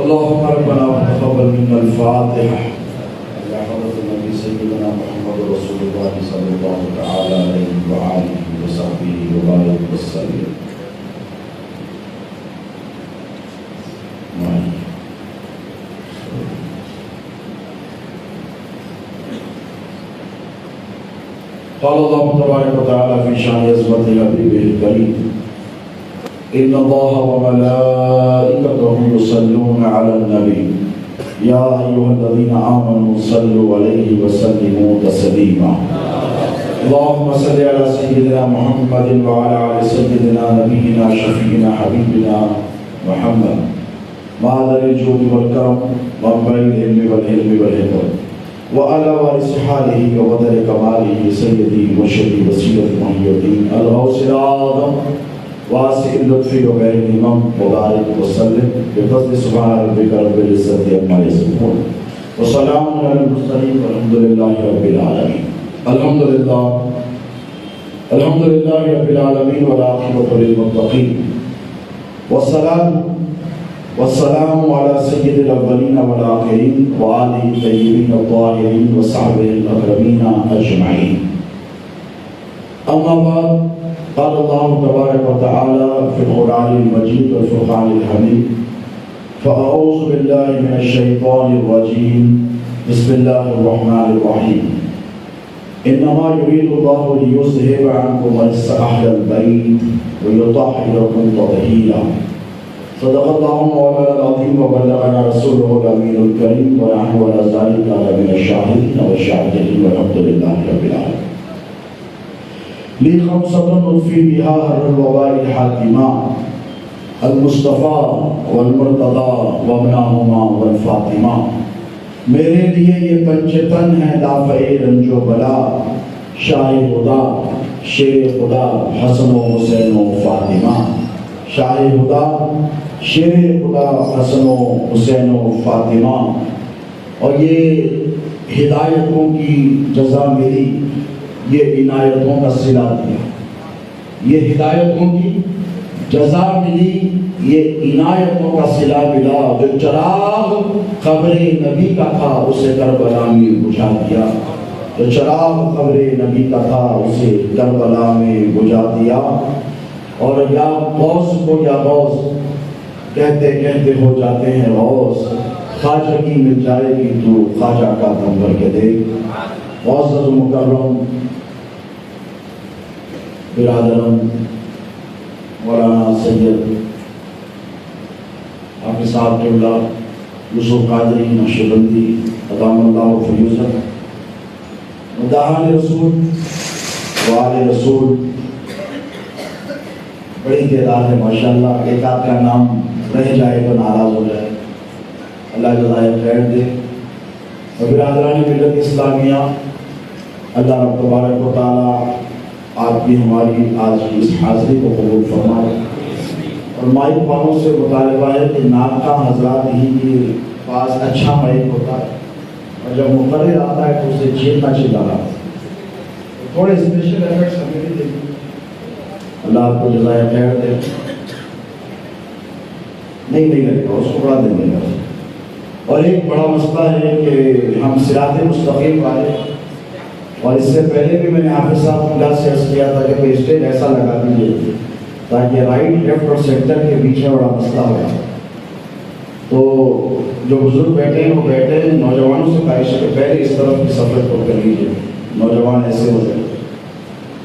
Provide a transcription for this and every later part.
اللهم ربنا تقبل منا الفاتحة إلى حضرة النبي سيدنا محمد رسول الله صلى الله تعالى عليه وآله وصحبه وبارك وسلم. قال الله تبارك وتعالى في شان عظمة حبيبه الكريم: إن الله وملائكته يصلون على النبي يا أيها الذين آمنوا صلوا عليه وسلموا تسليما. اللهم صل على سيدنا محمد وعلى آل سيدنا نبينا شفيعنا حبيبنا محمد مادر الجود والكرم منبع العلم والحلم والحكم وعلى وارث حاله وقدر كماله سيدي مرشدي وسيلة محي الدين الغوث الأعظم واسع اللطف وغير الإمام وبارك وسلم بفضل سبحان ربك رب العزة عما يصفون وسلام على المرسلين والحمد لله رب العالمين. الحمد لله رب العالمين والعاقبة للمتقين والسلام على سيد الأولين والآخرين وآله الطيبين الطاهرين وصحبه الأكرمين أجمعين. أما بعد، قال الله تبارك وتعالى في القرآن المجيد والفرقان الحميد: فأعوذ بالله من الشيطان الرجيم بسم الله الرحمن الرحيم إنما يريد الله ليذهب عنكم رجس أهل البيت ويطهركم تطهيرا. صدق الله مولانا العظيم وبلغنا رسوله الأمين الكريم ونحن على ذلك من الشاهدين والشاكرين والحمد لله رب العالمين. لي خمسة نطفي بها هر الوباء الحاكمة المصطفى والمرتضى وابناهما والفاطمہ. میرے لیے یہ پنچتن ہے دافع رنج و بلا، شاہ خدا شیر خدا حسن و حسین و فاطمہ. شاہ خدا شیر خدا حسن و حسین و فاطمہ. اور یہ ہدایتوں کی جزا ملی، یہ عنایتوں کا صلہ دیا. یہ ہدایتوں کی جزا ملی، یہ عنایتوں کا صلہ ملا. جو چراغ قبر نبی کا تھا اسے کربلا میں بجھا دیا. جو چراغ قبر نبی کا تھا اسے کربلا میں بجھا دیا. اور یا غوث کو یا غوث کہتے کہتے ہو جاتے ہیں غوث. خواجہ کی مل جائے گی تو خواجہ کا دم بھر کے دے. معزز مکرم برادرم مولانا سید حافظ صاحب قبلہ یوسف قادری نقشبندی ادام اللہ فیوزہ مداحان رسول وآل رسول، بڑی تعداد ہے ماشاءاللہ. ایک آدھ کا نام رہ جائے تو ناراض ہو جائے، اللہ جزائے خیر دے. برادران ملت اسلامیہ، اللہ رب تبارک و تعالیٰ آپ کی ہماری آج کی اس حاضری کو قبول فرمائے. اور مائک والوں سے مطالبہ ہے کہ ناقہ حضرات ہی کے پاس اچھا مائک ہوتا ہے، اور جب مقرر آتا ہے تو اسے چیلنا چلانا. تھوڑے اسپیشل ایفرٹس ہمیں بھی دیں. اللہ آپ کو جزائے خیر دے. نہیں لگے گا، اس کو بڑا دیں گے. اور ایک بڑا مسئلہ ہے کہ ہم صراط مستقیم والے، اور اس سے پہلے بھی میں نے حافظ صاحب اللہ سے عرض کیا تھا کہ کوئی اسٹیج ایسا لگا دیجیے تاکہ رائٹ لیفٹ اور سینٹر کے بیچ میں بڑا مسئلہ ہو. تو جو بزرگ بیٹھے ہیں وہ بیٹھے ہیں. نوجوانوں سے خواہش ہے کہ پہلے اس طرف کی سفر کو کر لیجیے. نوجوان ایسے ہو جائے،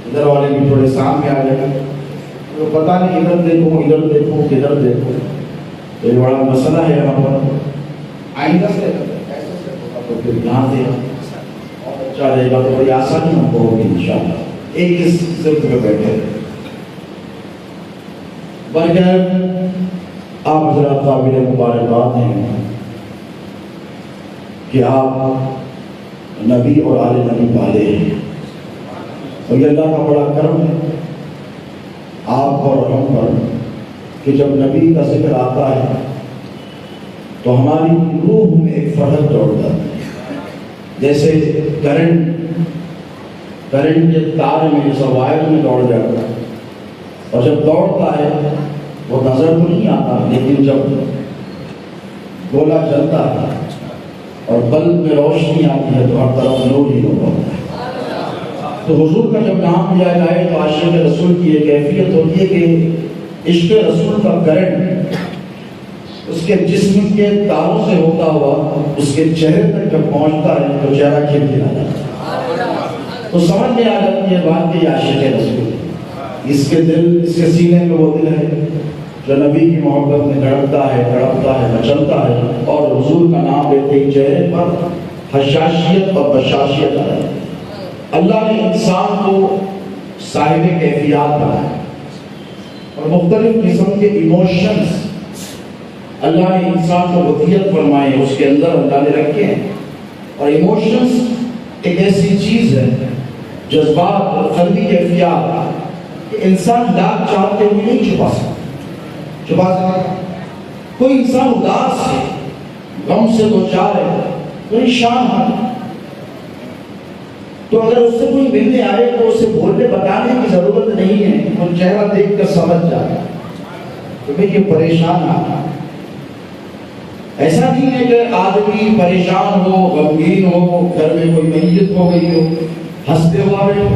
ادھر والے بھی تھوڑے سامنے آ جائیں. تو پتہ نہیں ادھر دیکھوں ادھر دیکھوں کدھر دیکھوں. تو یہ بڑا مسئلہ ہے یہاں پر. آئندہ سے تو پھر یہاں سے اچھا رہے گا تو بڑی آسانی ہم کو ہوگی انشاءاللہ. ایک اس صرف میں بیٹھے بغیر آپ حضرات قابل مبارکباد ہیں کہ آپ نبی اور آل نبی والے ہیں. اور یہ اللہ کا بڑا کرم ہے آپ اور ہم پر کہ جب نبی کا ذکر آتا ہے تو ہماری روح میں ایک فرحت دوڑ جاتی ہے. جیسے کرنٹ کے تار میں جیسا وائر میں دوڑ جاتا ہے. اور جب دوڑتا ہے وہ نظر تو نہیں آتا، لیکن جب گولا جلتا ہے اور بلب میں روشنی آتی ہے تو ہر طرف نور ہی نور ہوتا ہے۔ تو حضور کا جب نام لیا جائے تو عاشق رسول کی یہ کیفیت ہوتی ہے کہ عشق رسول کا کرنٹ اس کے جسم کے تاروں سے ہوتا ہوا اس کے چہرے تک جب پہنچتا ہے تو چہرہ کھلکھلا جاتا ہے، تو سمجھ میں آ جاتی ہے بات کہ یہ عاشق رسول ہے۔ اس کے دل، اس کے سینے میں وہ دل ہے جو نبی کی محبت میں دھڑکتا ہے، تڑپتا ہے، مچلتا ہے، اور حضور کا نام لیتے ہی چہرے پر حشاشیت اور بشاشیت آ ہے۔ اللہ نے انسان کو صاحب کیفیات بنایا اور مختلف قسم کے ایموشنز اللہ نے انسان کو وضعیت فرمائے، اس کے اندر اللہ نے رکھے ہیں۔ اور ایموشنز ایک ایسی چیز ہے، جذبات اور قلبی کیفیات کہ انسان لاکھ چاہتے ہوئے نہیں چھپا سکتا۔ کوئی انسان اداس ہے، غم سے دوچار ہے، پریشان ہے، تو اگر اس سے کوئی ملنے آئے تو اسے بولنے بتانے کی ضرورت نہیں ہے، وہ چہرہ دیکھ کر سمجھ جائے کہ میں یہ پریشان آ۔ ایسا نہیں ہے کہ آدمی پریشان ہو، غمگین ہو، گھر میں کوئی میت ہو گئی ہو، ہنستے ہوا بیٹھو۔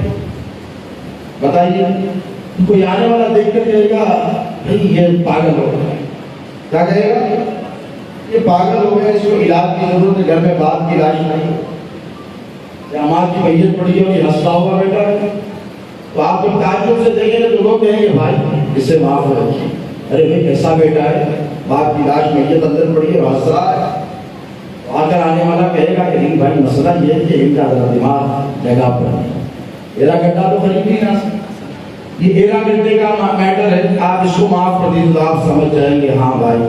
بتائیے کوئی آنے والا دیکھ کر کہے گا نہیں یہ پاگل ہو گیا، کیا کہے گا؟ یہ پاگل ہو گیا، اس کو علاج کی ضرورت ہے، گھر میں بات کی علاج نہیں، ہمارا کی میت پڑی ہے اور یہ ہنستا ہوا بیٹا ہے۔ تو آپ جب تعجب سے دیکھیں گے تو لوگ کہیں گے بھائی اسے معاف ہو رکھیے، ارے بھائی کیسا بیٹا ہے، باپ کی لاش میت اندر پڑی ہے اور ہنس رہا ہے۔ تو آ کر آنے والا کہے گا کہ نہیں بھائی مسئلہ یہ ہے کہ ان کا دماغ جگہ پر ہے، ایرا گڈھا تو خرید نہیں نہ سکتا، یہ ایرا گڈھے کا میٹر ہے، آپ اس کو معاف کر دیجیے تو آپ سمجھ جائیں گے ہاں بھائی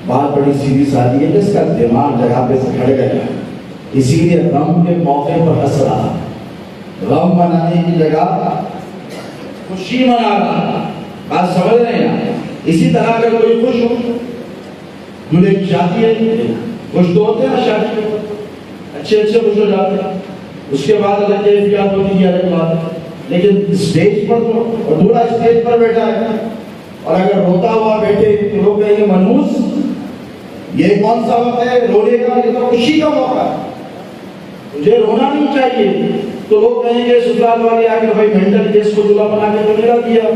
بات بڑی سیدھی سادی ہے، اس کا دماغ جگہ پہ سے کھڑ گیا، اسی لیے غم کے موقع پر ہنس رہا، غم منانے کی جگہ خوشی منا رہا، بات سمجھ رہے ہیں؟ اسی طرح اگر کوئی خوش ہو، دلہے کی شادی ہے، خوش تو ہوتے ہیں شادی اچھے خوش ہو جاتے ہیں، اس کے بعد اگر کیفیات ہوتی ہے الگ بات ہے، لیکن اسٹیج پر تو اور دولہا اسٹیج پر بیٹھا ہے اور اگر روتا ہوا بیٹھے تو لوگ کہیں گے منحوس، یہ کون سا وقت ہے رونے کا، یہ تو خوشی کا موقع ہے، مجھے رونا نہیں چاہیے۔ تو لوگ کہیں گے سسرال والے آ کے بھائی مینٹل کیس کو دلہا بنا کے تو میرا دیا،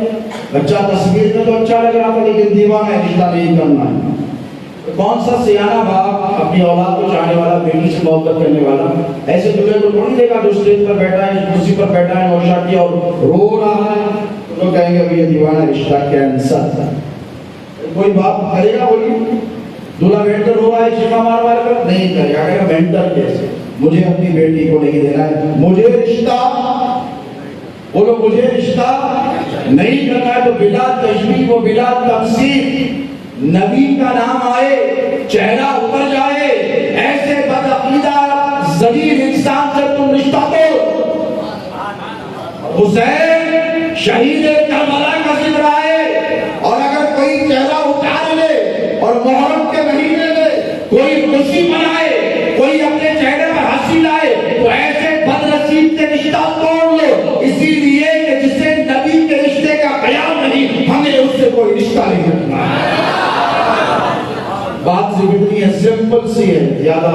بچہ تصویر میں تو اچھا لگ رہا تھا لیکن دیوانہ رشتہ نہیں کرنا ہے۔ کون سا سیانہ باپ اپنی اولاد کو چاہنے والا، بیٹی سے محبت کرنے والا ایسے دلہے کو تھوڑی دے گا جو اسٹیج پر بیٹھا ہے، کرسی پر بیٹھا ہے، نوشہ کیا اور رو رہا ہے، تو لوگ کہیں گے بھائی یہ دیوانہ رشتہ کینسر تھا۔ کوئی باپ کرے گا بولیے؟ دلہا بیٹھ کر رو رہا ہے چیخا مار مار کر نہیں کرے گا، کہے گا مینٹل کیسے، مجھے اپنی بیٹی کو نہیں دینا ہے، مجھے رشتہ بولو، مجھے رشتہ نہیں کرنا ہے تو بلا تشبیہ و بلا تمثیل نبی کا نام آئے، چہرہ اتر جائے، ایسے بدعقیدہ ذلیل انسان سے تم رشتہ دو۔ حسین شہید کربلا کا ذکر آئے اور اگر کوئی چہرہ اتار لے اور محرم کے مہینے میں کوئی خوشی منائے، کوئی اپنے چہرے پر ہنسی لائے تو ایسے بدنصیب سے رشتہ توڑ لو، اسی لیے کہ جسے نبی کے رشتے کا قیام نہیں ہمیں اس سے کوئی رشتہ نہیں رکھنا ہے۔ بات ضروری ہے، سمپل سی ہے، زیادہ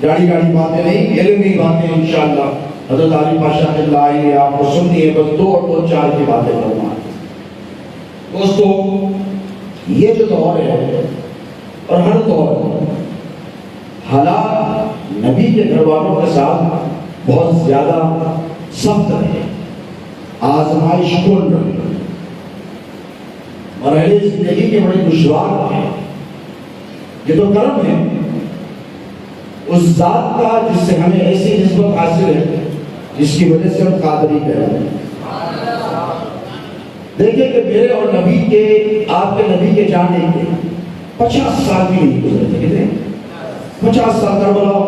گاڑی باتیں نہیں، علمی باتیں انشاءاللہ حضرت علی پاشا اللہ آئیں گے، آپ کو سننی ہے، بس دو چار کی باتیں کرنا ہے۔ دوستو یہ جو دور ہے اور ہر دور حالات نبی کے گھر والوں کے ساتھ بہت زیادہ سخت رہے، آزمائش کن رہے، مرحلے زندگی کے بڑے دشوار رہے۔ یہ تو کرم ہے اس ذات کا جس سے ہمیں ایسی نسبت حاصل ہے جس کی وجہ سے ہم قادری کہتے ہیں۔ دیکھیں کہ میرے اور نبی کے، آپ کے نبی کے جانے کے 50 سال بھی نہیں گزرے تھے، کتنے 50 سال کربلا،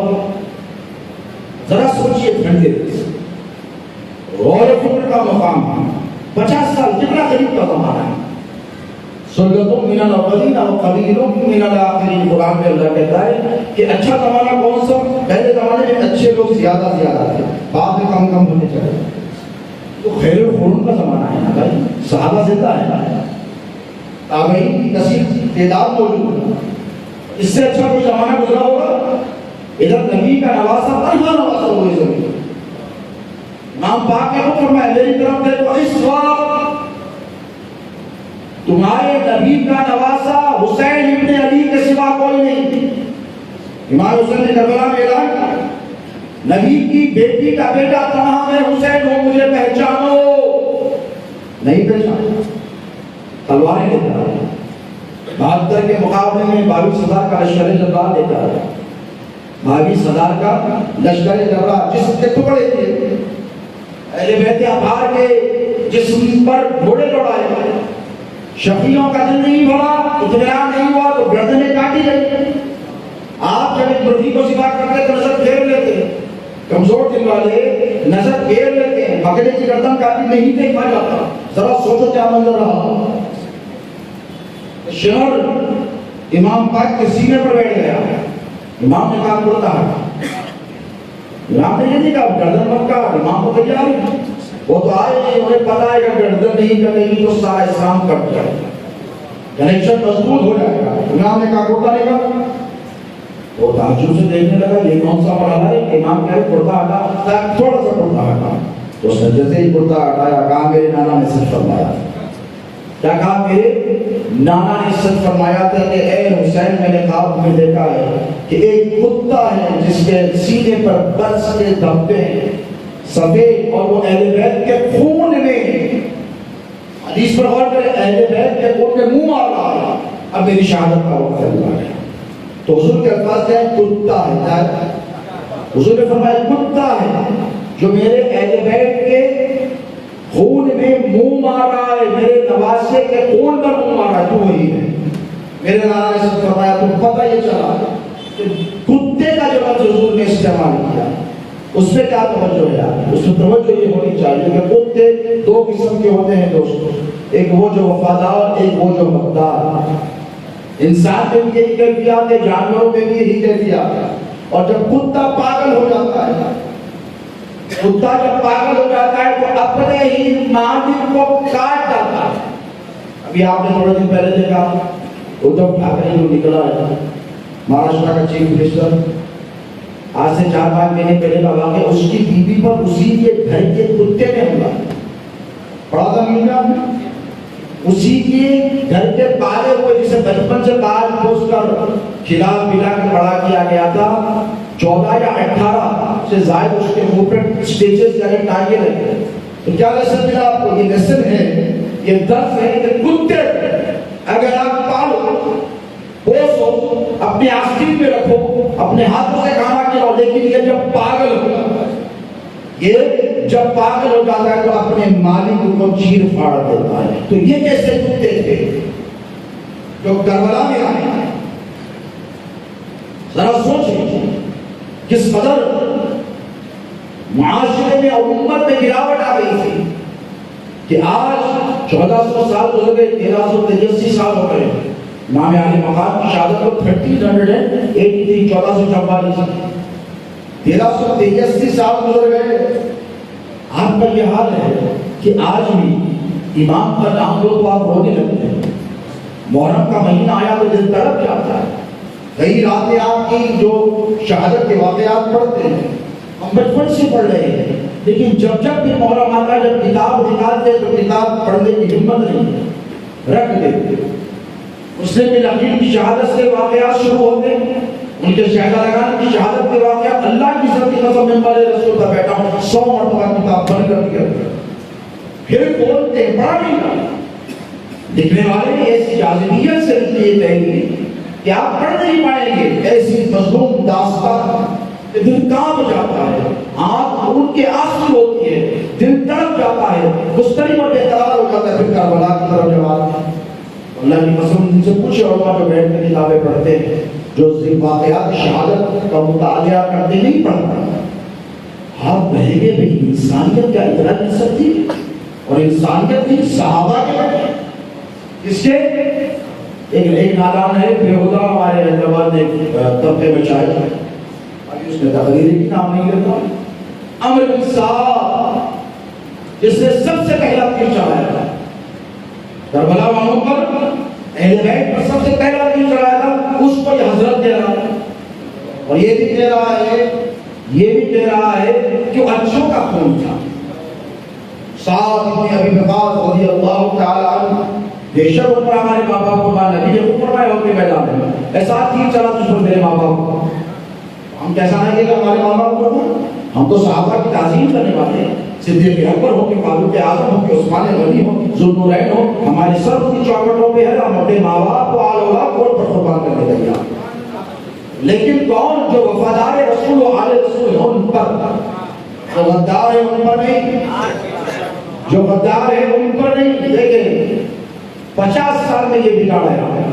ذرا سوچئے ٹھنڈے غور و فکر کا مقام، 50 سال کتنا قریب کا زمانہ ہے۔ سلطتم من الاولین و قلیل من الاخرین، قرآن میں اللہ کہتا ہے کہ اچھا زمانہ کون سا؟ پہلے زمانے میں اچھے لوگ زیادہ تھے، بعد میں کم ہونے چلے، تو خیر القرون کا زمانہ ہے نا بھائی، صحابہ زندہ ہے نا، تابعین کی کثیر تعداد موجود ہے، اس سے اچھا کوئی زمانہ گزرا ہوگا؟ ادھر نبی کا نواسا تنہا نواسا ہوئے زمین. امام پاک نے وہ فرمایا میری طرف دیکھو اس وقت تمہارے نبی کا نواسا حسین ابن علی کے سوا کوئی نہیں. امام حسین نے کربلا میں اعلان کیا نبی کی بیٹی کا بیٹا کہاں ہے؟ حسین ہو مجھے پہچانو. نہیں پہچانا، تلواریں لیتا ہے. 72 کے مقابلے میں 22,000 کا لشکر جرار لیتا ہے. 22,000 کا لشکر جرار جس کے ٹکڑے تھے اہل بیت اطہار کے جسم پر گھوڑے دوڑائے. شفیعوں کا دل نہیں بھرا، اطمینان نہیں ہوا تو گردنیں کاٹی گئی. آپ جب ایک مرغی کو ذبح کرتے تو نظر پھیر لیتے، کمزور دل والے نظر پھیر لیتے ہیں، بکرے کی گردن کاٹی نہیں دیکھ پا جاتا. ذرا سوچو کیا منظر رہا. شہر امام پاک کے سینے پر بیٹھ گیا. امام نے کہا کرتا ہے. امام نے یہ نہیں کہا گردن مت کا. امام کو کیا وہ تو آئے نہیں، انہیں پتا ہے کہ گردن نہیں کرے گی تو سارا اسلام کٹ جائے گا، کنیکشن مضبوط ہو جائے گا. امام نے کہا کرتا نہیں کہا. وہ تعجب سے دیکھنے لگا یہ کون سا مرحلہ ہے. امام کہے کرتا ہٹا، تھوڑا سا کرتا ہٹا. تو سجدے سے ہی کرتا ہٹایا. کہا میرے نانا نے سچ فرمایا. کیا کہا؟ میرے نانا نے سچ فرمایا تھا کہ اے حسین میں نے خواب میں دیکھا ہے کہ ایک کتا ہے جس کے سینے پر برس کے دھبے سفید اور وہ اہل بیت کے خون میں، حدیث پر غور کریں، اہل بیت کے خون میں منہ مار رہا ہے. اب میری شہادت کا وقت چل رہا ہے. تو حضور کے الفاظ ہیں کتا ہے. حضور نے فرمایا کتا ہے جو میرے اہل بیت کے خون میں منہ مار رہا ہے، میرے نواسے کے خون پر منہ مار رہا ہے. تو وہی ہے. میرے نانا نے سب فرمایا تو پتہ یہ چلا کہ کتے کا جو لفظ حضور نے استعمال کیا اس پہ کیا توجہ ہے. اس میں توجہ یہ ہونی چاہیے کہ کتے دو قسم کے ہوتے ہیں دوستو. ایک وہ جو وفادار، ایک وہ جو مقدار. انسان میں بھی یہی کیفیات ہے، جانوروں میں بھی یہی کیفیات ہے. اور جب کتا پاگل ہو جاتا ہے، کتا جب پاگل ہو جاتا ہے تو اپنے ہی مالک کو کاٹ ڈالتا ہے. ابھی آپ نے تھوڑے دن پہلے دیکھا ادھو ٹھاکرے جو نکلا ہے مہاراشٹر کا چیف منسٹر، آج سے 4-5 مہینے پہلے کا واقعہ، اس کی بیوی پر اسی کے گھر کے کتے نے حملہ پڑا تھا. میڈیا میں اسی کے گھر کے پالے ہوئے جسے بچپن سے پال پوس کر کھلا پلا کے بڑا کیا گیا تھا، 14 یا 18 سے زائد اس کے منہ پہ سٹیچز یعنی ٹائیے لگے. تو کیا لیسن ملا آپ کو؟ یہ لیسن ہے، یہ درس ہے کہ کتے اگر آپ پالو، پوسو، اپنے آستین میں رکھو، اپنے ہاتھوں سے کھانا کھلاؤ، لیکن یہ جب پاگل ہو جاتا ہے، یہ جب پاگل ہو جاتا ہے تو اپنے مالک کو چیر پھاڑ دیتا ہے. تو یہ کیسے کتے تھے جو کربلا میں آئے؟ ذرا سوچیں کس قدر معاشرے میں اور امت میں گراوٹ آ گئی تھی کہ آج 1400 سال گزر گئے، 1383 سال ہو گئے. امام علی مقام کی شہادت کو 1383 1444 1383 سال گزر گئے. آپ کا یہ حال ہے کہ آج بھی امام کا نام لو تو آپ رونے لگتے ہیں. محرم کا مہینہ آیا تو دل تڑپ جاتا ہے. کئی راتیں آپ کی جو شہادت کے واقعات پڑھتے ہیں ہم بچپن سے پڑھ رہے ہیں، لیکن جب جب بھی محرم آتا ہے، جب کتاب نکالتے تو کتاب پڑھنے کی ہمت نہیں، رکھ دیتے. مسلم بن عقیل کی شہادت سے واقعات شروع ہوتے ہیں، ان کے شہزادگان کی شہادت کے واقعات. اللہ کی عزت کی قسم ممبر رسول پر بیٹھا ہوں 100 مرتبہ کتاب بند کر دیا، پھر بولتے ہیں پڑھا نہیں تھا. لکھنے والے نے ایسی جاذبیت سے یہ تحریر کہ آپ پڑھ نہیں پائیں گے. ایسی مظلوم داستان کہ دل کانپ جاتا ہے، آنکھ ان کے آنسو ہوتی ہے، دل تڑپ جاتا ہے، مسترب اور بے قرار ہو جاتا ہے. پھر کربلا کی طرف جواب اللہ کی قسم ان سے پوچھے علماء جو بیٹھ کر کتابیں پڑھتے ہیں، جو واقعات شہادت کا مطالعہ کرتے نہیں پڑھتا، آپ کہیں گے بھئی انسانیت کیا اتنا کر سکتی ہے؟ اور انسانیت کی صحابہ کے بارے اس کے ایک نادان ہے بےہودہ ہمارے حیدرآباد نے طبقے میں چاہے، ابھی اس نے تقریری کی نام نہیں کرتا، عمرو بن سعد جس نے سب سے پہلا تیر چلایا تھا کربلا والوں پر، اہل بیت پر سب سے پہلا تیر چلایا تھا، اس کو حضرت اور یہ بھی کہہ رہا ہے کہ وہ اچھوں کا خون تھا. سعد بن ابی وقاص رضی اللہ تعالی عنہ بے شک پر ہمارے ماں باپ کو نبی نے حکم فرمایا ہوتے میدان میں ایسا تیر چلا دشمن میرے ماں باپ کو. ہم کیسا نہیں کہ ہمارے ماں باپ کو ہم تو صحابہ کی تعظیم کرنے والے ہیں. صدیق اکبر ہو کہ فاروق اعظم ہو کہ عثمان غنی ہو ذوالنورین ہو ہمارے سر کی چوکٹوں پہ ہے ہم اپنے ماں باپ کو آل اولاد کو پر قربان کرنے تیار. لیکن کون جو وفادار رسول و آل رسول ہو ان پر جو غدار ہے ان پر نہیں جو غدار ہے ان پر نہیں. لیکن 50 سال میں یہ بگاڑا ہے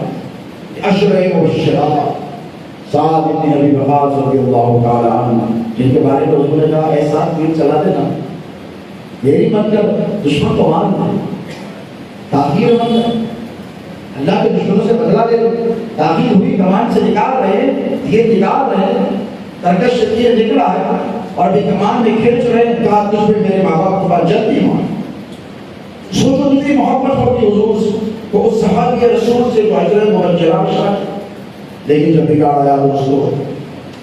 اشرے مبشرات سعد بن ابی وقاص رضی اللہ تعالی عنہ جن کے بارے میں حضور نے کہا ایسا تیر چلا دینا میری مطلب دشمن کو مار دے تاخیر مطلب اللہ کے دشمنوں سے بدلا لے تاخیر ہوئی کمان سے نکال رہے تیر نکال رہے ترکش سے تیر نکلا ہے اور بھی کمان میں کھینچ رہے کہا دشمن میرے ماں باپ کے پاس جلدی مان. سوچو کتنی محبت ہوتی حضور سے تو اس صحابی رسول سے جو اجر مبشرہ شاہ. لیکن جب بگاڑ آیا دوستو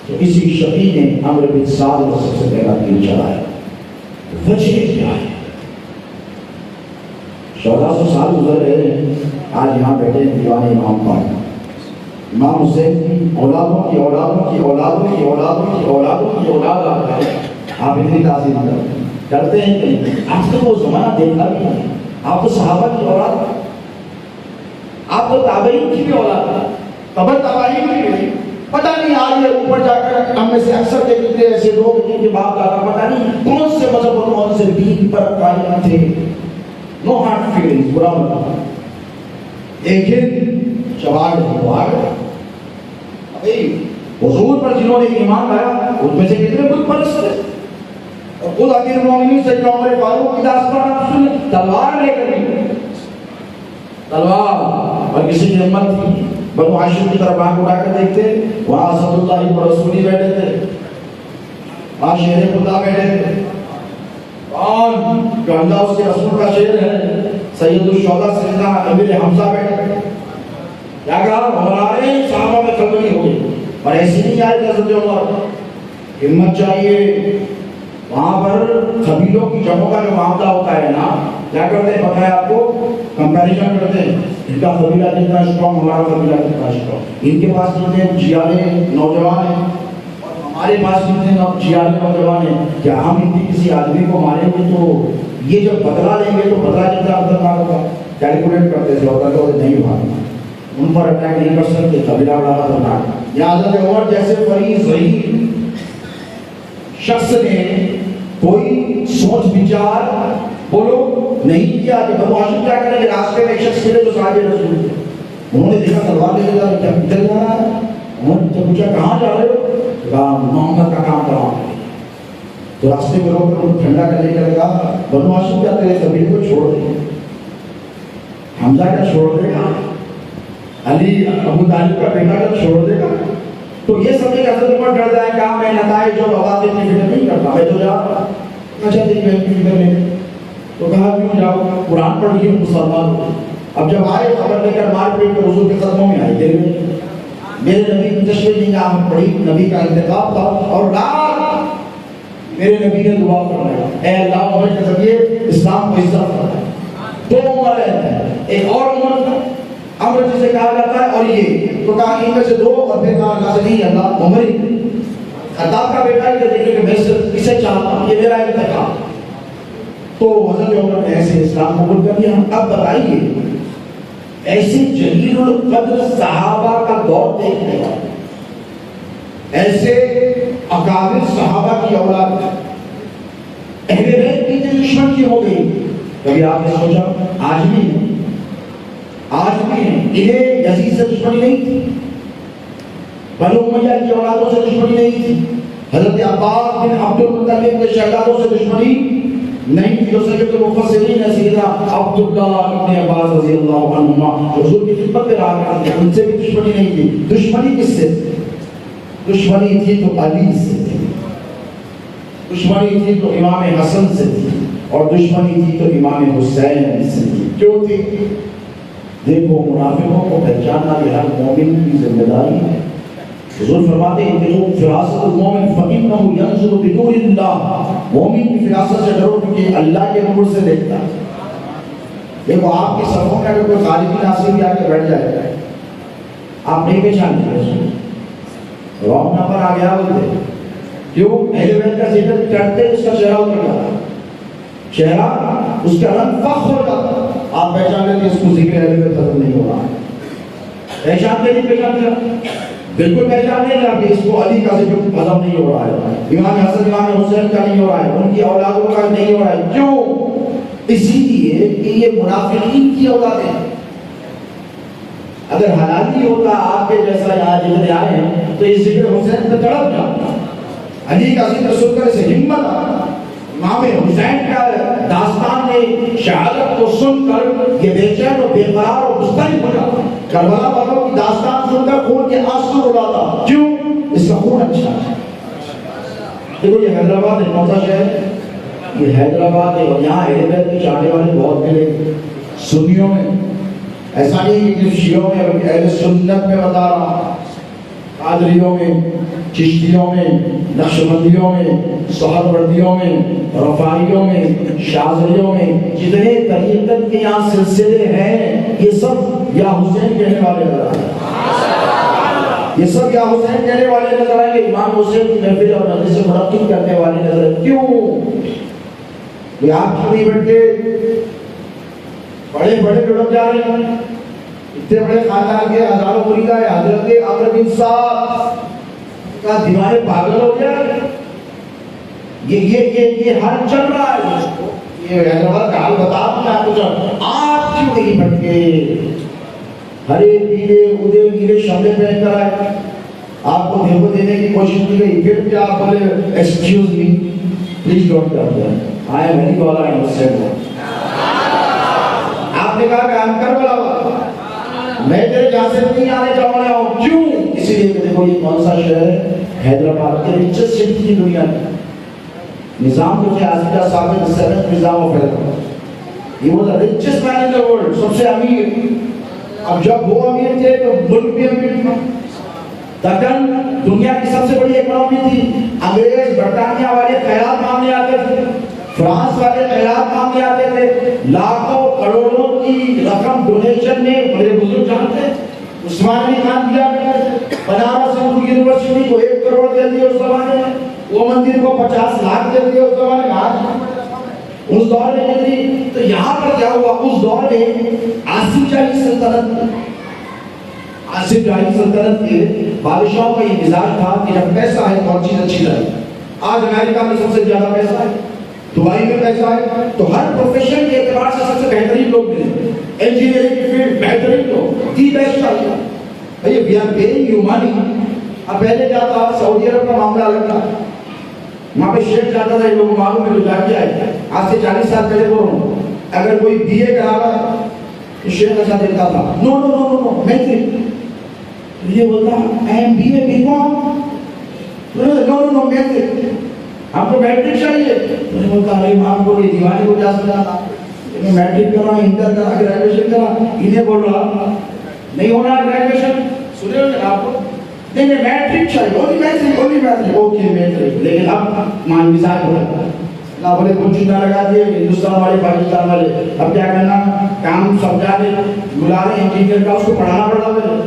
تو اسی شقی نے عمرو بن سعد کو سب سے پہلا تیر چلایا. وجہ کیا ہے؟ 1400 سال گزر رہے ہیں آج یہاں بیٹھے دیوان امام پاک امام حسین کی اولادوں کی اولادوں کی اولادوں کی اولادوں کی اولادوں کی اولاد آتا ہے. آپ اتنی تعظیم کرتے ہیں کہ آپ تو وہ زمانہ دیکھا بھی نہیں. آپ تو صحابہ کی اولاد آپ تو تابعین کی بھی اولاد تبر تابعین کی بھی پتہ نہیں آج یہ اوپر جا کر ہم میں سے اکثر دیکھتے ہیں ایسے لوگ جن کے باپ دادا پتہ نہیں کون سے مذہب اور کون سے دین پر قائم تھے. نو ہارڈ فیلنگز برا مطلب ایک دن شوال حضور پر جنہوں نے ایمان لایا ان میں سے کتنے بت پرست تھے. اور خود امیر المومنین سیدنا عمر فاروق کی داستان تلوار لے کر تلوار اور کسی کی ہمت تھی بنو ہاشم کی طرف آنکھ اٹھا کر دیکھتے وہاں اسد اللہ ابن رسولی بیٹھے تھے وہاں شیر خدا بیٹھے تھے. کون کہ اللہ اس کے رسول کا شیر ہے سید الشہداء سیدنا امیر حمزہ بیٹھے تھے. کیا کہا ہمارے صحابہ میں کلبلی ہو گئی اور ایسی نہیں آئی کہ حضرت عمر ہمت چاہیے. وہاں پر قبیلوں کی جمعوں کا جو معاملہ ہوتا ہے نا کیا کرتے ہیں پتہ ہے آپ کو کمپیریزن کرتے ہیں ان کا قبیلہ جتنا اسٹرانگ ہمارا قبیلہ کتنا اسٹرانگ. ان کے پاس کتنے جیالے نوجوان ہیں اور ہمارے پاس کتنے جیالے نوجوان ہیں. کیا ہم ان کسی آدمی کو ماریں گے تو یہ جب بدلا لیں گے تو بدلا کتنا خطرناک ہوگا. کیلکولیٹ کرتے تھے ہوتا تو نہیں مارنا ان پر اٹیک نہیں کر سکتے قبیلہ بڑا خطرناک. یا حضرت عمر جیسے فریض ضعیف شخص نے کوئی سوچ بچار بولو نہیں کیا کہ بنو ہاشم کیا کریں گے. راستے میں ایک شخص ملے جو صحابہ رسول تھے انہوں نے دیکھا تلوار لے جا کیا ادھر جا رہا ہے. انہوں نے پوچھا کہاں جا رہے ہو کہا محمد کا کام کرواؤں گا. تو راستے میں روک کر ٹھنڈا کرنے کا لگا بنو ہاشم کیا تیرے قبیلے کو چھوڑ دے حمزہ کا چھوڑ دے گا علی ابو طالب کا بیٹا کا چھوڑ دے گا. تو یہ سمجھے کہ حضرت عمر ڈر جائے کہا میں نتائج اور عواقب کی فکر نہیں کرتا میں تو جا اچھا دیکھ میں کی فکر نہیں. تو کہا کیوں جاؤ قرآن پڑھ لیے مسلمان ہو. اب جب آئے خبر لے کر مار پیٹ کر حضور کے قدموں میں آئی دیر میں میرے نبی کی تشریح نہیں آمد پڑی. نبی کا انتخاب تھا اور رات میرے نبی نے دعا فرمایا اے اللہ عمر کے ذریعے اسلام کو عزت فرما. دو عمر ہیں ایک اور عمر عمر جسے کہا جاتا ہے اور یہ تو کہا ان میں سے دو اور پھر کہا اللہ سے نہیں اللہ عمر ہی خطاب کا بیٹا ہے دیکھیں کہ میں اسے چاہتا ہوں یہ میرا انتخاب. تو حضرت عمر نے ایسے اسلام قبول کر لیا. اب بتائیے ایسے جلیل القدر صحابہ کا دور دیکھنے والے ایسے اکابر صحابہ کی اولاد اہل بیت کی دشمن کی ہو گئی. کبھی آپ نے سوچا آج بھی انہیں یزید سے دشمنی نہیں تھی بنو امیہ کی اولادوں سے دشمنی نہیں تھی حضرت عباس بن عبد المطلب کے شہزادوں سے دشمنی نہیں تھی. جو سید المفسرین ہے سیدنا عبداللہ ابن عباس رضی اللہ عنہما حضور کی خدمت میں رہا کرتے ہیں ان سے بھی دشمنی نہیں تھی. دشمنی کس سے تھی؟ دشمنی تھی تو علی سے تھی دشمنی تھی تو امام حسن سے تھی اور دشمنی تھی تو امام حسین سے تھی. کیوں تھی؟ دیکھو منافقوں کو پہچاننا بھی ہر مومن کی ذمہ داری ہے. حضور فرماتے ہیں کہ فراست المومن فإنه ينظر بنور اللہ، مومن کی فراست سے ڈرو کیونکہ اللہ کے نور سے دیکھتا ہے۔ دیکھو آپ کی صفوں میں اگر کوئی خارجی ناصر بھی آ کے بیٹھ جائے آپ نہیں پہچانتے، رونگ نمبر آ گیا بولتے کیوں؟ اہل بیت کا ذکر کرتے اس کا چہرہ اتر جاتا، چہرہ اس کا رنگ فخر ہو جاتا، آپ پہچان لیتے اس کو ذکر اہل بیت ختم نہیں ہو رہا، پہچانتے نہیں پہچانتے، بالکل پہچان نہیں جاتے اس کو علی کا ذکر ختم نہیں ہو رہا ہے، امام حسن امام حسین کا نہیں ہو رہا ہے، ان کی اولادوں کا نہیں ہو رہا ہے، کیوں؟ اسی لیے کہ یہ منافقین کی اولاد ہیں۔ اگر حلالی ہوتا آپ کے جیسا یہاں جتنے آئے ہیں تو یہ ذکر حسین پہ تڑپ جاتا، علی کا ذکر سن کر اسے ہمت آتا، امام حسین کا داستان میں شہادت کو سن کر یہ بے چین و بے قرار و مضطرب ہو جاتا، کربلا والوں کی داستان سن کر خون کے آنسو رلاتا، کیوں؟ اس کا خون اچھا ہے۔ دیکھو یہ حیدرآباد ہے، کون سا شہر؟ یہ حیدرآباد ہے، اور یہاں اہل بیت کے چاہنے والے بہت ملے سنیوں میں، ایسا نہیں کہ شیعوں میں بلکہ اہل سنت میں بتا رہا، قادریوں میں، چشتیوں میں، نقشبندیوں میں، سہروردیوں میں، رفاعیوں میں، شاذلیوں میں، جتنے طریقت کے یہاں سلسلے ہیں یہ سب یا حسین کہنے والے نظر آئیں، یہ سب یا حسین کہنے والے نظر آئیں گے، امام حسین کی محفل اور مجلس سے منعقد کرنے والے نظر آئیں۔ کیوں؟ یہ آپ کیوں نہیں بیٹھتے؟ بڑے بڑے لڑک جا رہے ہیں، اتنے بڑے خاندان کے ہزاروں مرید ہے، حضرت عمرو بن صاحب کا دیوانے پاگل ہو گیا، یہ حال چل رہا ہے، یہ حیدرآباد کا حال بتا دوں آپ کو، آپ کیوں نہیں بھٹکے؟ ہرے پیلے ادے نیلے شملے پہن کر آئے، آپ کو دھوکہ دینے کی کوشش کی گئی، پھر بھی آپ بولے excuse me please don't come here, I am very والا آئی حسین۔ آپ نے کہا کہ ہم کربلا والا، میں تیرے جہاں سے نہیں آنے جا رہا ہوں، کیوں؟ اسی لیے کہ دیکھو یہ کون سا شہر ہے؟ حیدرآباد کے ریچسٹ سٹی کی دنیا میں، نظام جو تھے آسیہ صاحب سیونتھ نظام آف حیدرآباد، یہ وہ ریچسٹ مین ان دی ورلڈ، سب سے امیر۔ اب جب وہ امیر تھے تو ملک بھی امیر تھا، دکن دنیا کی سب سے بڑی اکنامی تھی، انگریز برطانیہ والے خیرات مانگنے آتے تھے، فرانس والے خیرات مانگنے آتے تھے، لاکھوں کروڑوں کی رقم ڈونیشن میں بڑے بزرگ جانتے، عثمان علی خان دیا کرتے، بنارس ہندو یونیورسٹی کو 1 کروڑ دے دیے اس زمانے میں، وہ مندر کو 50 لاکھ دے دیے اس زمانے میں، اس دور میں نہیں تھی۔ تو یہاں پر کیا ہوا؟ اس دور میں آصف جاہی سلطنت کے بادشاہوں کا یہ مزاج تھا کہ جب پیسہ ہے تو ہر چیز اچھی لگے۔ آج امریکہ میں سب سے زیادہ پیسہ ہے، دبئی میں پیسہ ہے، تو ہر پروفیشن کے اعتبار سے سب سے بہترین لوگ ملے، انجینئرنگ کی فیلڈ بہترین لوگ، دی بیسٹ چاہیے بھئی، وی آر پیئنگ یو منی۔ اب پہلے کیا تھا؟ سعودی عرب کا معاملہ الگ تھا، وہاں پہ شیخ جاتا تھا، لوگوں کو معلوم ہے جو جا کے آئے، آج سے 40 سال پہلے بول رہا ہوں، اگر کوئی بی اے کرا رہا ہے تو شیخ ایسا دیکھتا تھا، نو نو نو نو میٹرک، یہ بولتا اے M B A BCom, no no no matric, ہم کو میٹرک چاہیے، تو نے بولتا ارے امام کو یہ دیوانے کو جا سکتا تھا، میٹرک کرا، انٹر کرا، گریجویشن کرا، انہیں بول رہا نہیں ہونا گریجویشن، سنے ہو آپ کو، نہیں میٹرک چاہیے، اولی میٹرک، اوکے میٹرک، لیکن اب مان مزاج ہو رہا ہے، نہ بولے کچھ نہ لگا دیے ہندوستان والے پاکستان والے، اب کیا کرنا؟ کام سمجھا دے، بلا رہے انجینئر کا، اس کو پڑھانا پڑتا ہے،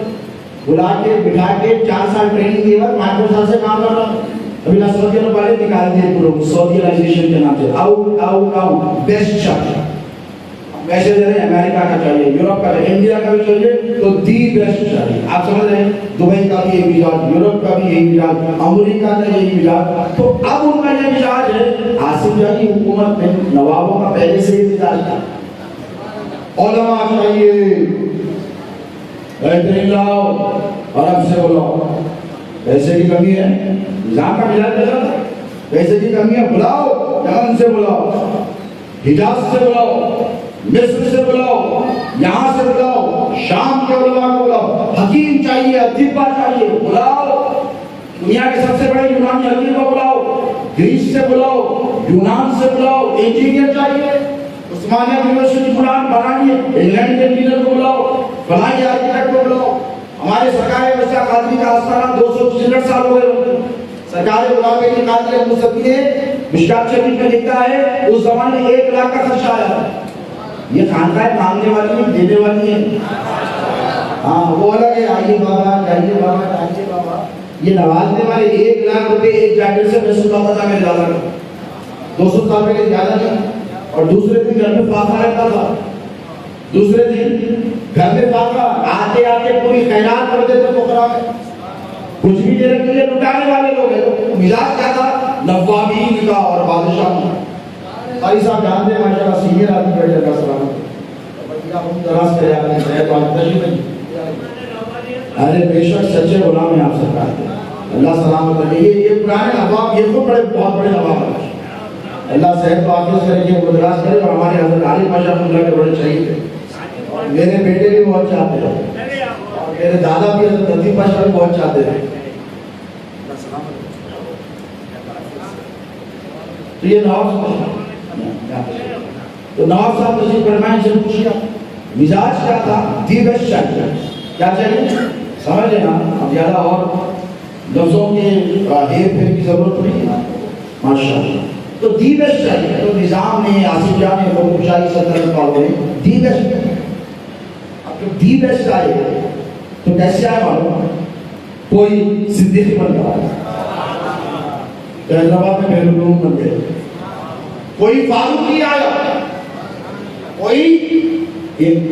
بلا کے بٹھا کے 4 سال ٹریننگ دیے بعد مائکروسافٹ سے کام کر رہا ہے، ابھی نہ سعودی عرب والے نکال دیے پورا سعودیائزیشن کے نام سے، آؤ بیسٹ چاہیے، پیسے دے رہے ہیں، امریکہ کا چاہیے، یورپ کا چاہیے، انڈیا کا بھی چاہیے، تو دی بیسٹ چاہیے۔ آپ سمجھ رہے ہیں؟ دبئی کا بھی یہی مزاج، یورپ کا بھی یہی مزاج، امریکہ کا یہی مزاج، تو اب ان کا یہ مزاج ہے۔ آصف جاہی حکومت میں نوابوں کا پہلے سے ہی مزاج تھا، علماء چاہیے، بہترین لاؤ، عرب سے بلاؤ، پیسے کی کمی ہے، نظام کا مزاج کیسا تھا؟ پیسے کی کمی ہے، بلاؤ، یمن سے بلاؤ، حجاز سے بلاؤ، مصر سے بلاؤ، یہاں سے بلاؤ، شام کے علماء کو بلاؤ، حکیم چاہیے، اطباء چاہیے، بلاؤ، دنیا کے سب سے بڑے یونانی حکیم کو بلاؤ، گریس سے بلاؤ، یونان سے بلاؤ، انجینئر چاہیے، عثمانیہ یونیورسٹی بنانی ہے، انگلینڈ کے انجینئر کو بلاؤ، فلاحی آرکیٹیکٹ کو بلاؤ، ہمارے سرکار مرزا قادری کا آستانہ 200 65 سال ہو گئے. سرکار غلام کی قاتل ابو صفی نے مشکات شریف میں لکھا ہے اس زمانے میں 1 لاکھ کا خرچہ آیا. یہ خانقاہ مانگنے والی ہے, دینے والی ہے. ہاں وہ الگ ہے, آئیے بابا جائیے بابا جائیے بابا. یہ نوازنے والے 1 لاکھ روپے ایک جاکٹ سے رسول اللہ کا میں ڈالا 200 سال پہلے زیادہ نہیں. اور دوسرے دن گھر میں فاقہ رہتا تھا, دوسرے دن گھر میں فاقہ, آتے آتے پوری خیرات کر دیتے فقراء میں. کچھ بھی دینے کے لیے لٹانے والے لوگ ہیں. تو مزاج کیا تھا نوابین کا اور بادشاہ کا. قاری صاحب جانتے ہیں ماشاء اللہ سینئر آدمی بیٹھے کا سلام دراز کرے آپ نے تو آپ تشریف نہیں. ارے بے شک سچے غلام ہیں آپ سرکار کے, اللہ سلامت رکھے. یہ پرانے نواب یہ خود بڑے بہت بڑے نواب ہیں. اللہ صحت و عافیت کرے کہ وہ دراز کرے. اور ہمارے حضرت علی پاشا اللہ کے بڑے شہید تھے. میرے بیٹے بھی بہت چاہتے ہیں, اور میرے دادا بھی حضرت لطیف پاشا بھی بہت چاہتے ہیں. تو یہ نواب تو نواب صاحب تشریف فرمائیں سے پوچھا مزاج کیا تھا. دی بیسٹ چاہیے. کیا چاہیے سمجھ لینا, اب زیادہ اور لفظوں کے ہیر پھیر کی ضرورت نہیں ہے. ماشاء اللہ. تو دی بیسٹ چاہیے. تو نظام نے آصف جان نے وہ پوچھا سلطنت والوں نے دی بیسٹ. اب جب دی بیسٹ آئے تو کیسے آئے معلوم, کوئی صدیقی بن گیا, حیدرآباد میں بہلول بن گئے, کوئی فاروقی آیا, کوئی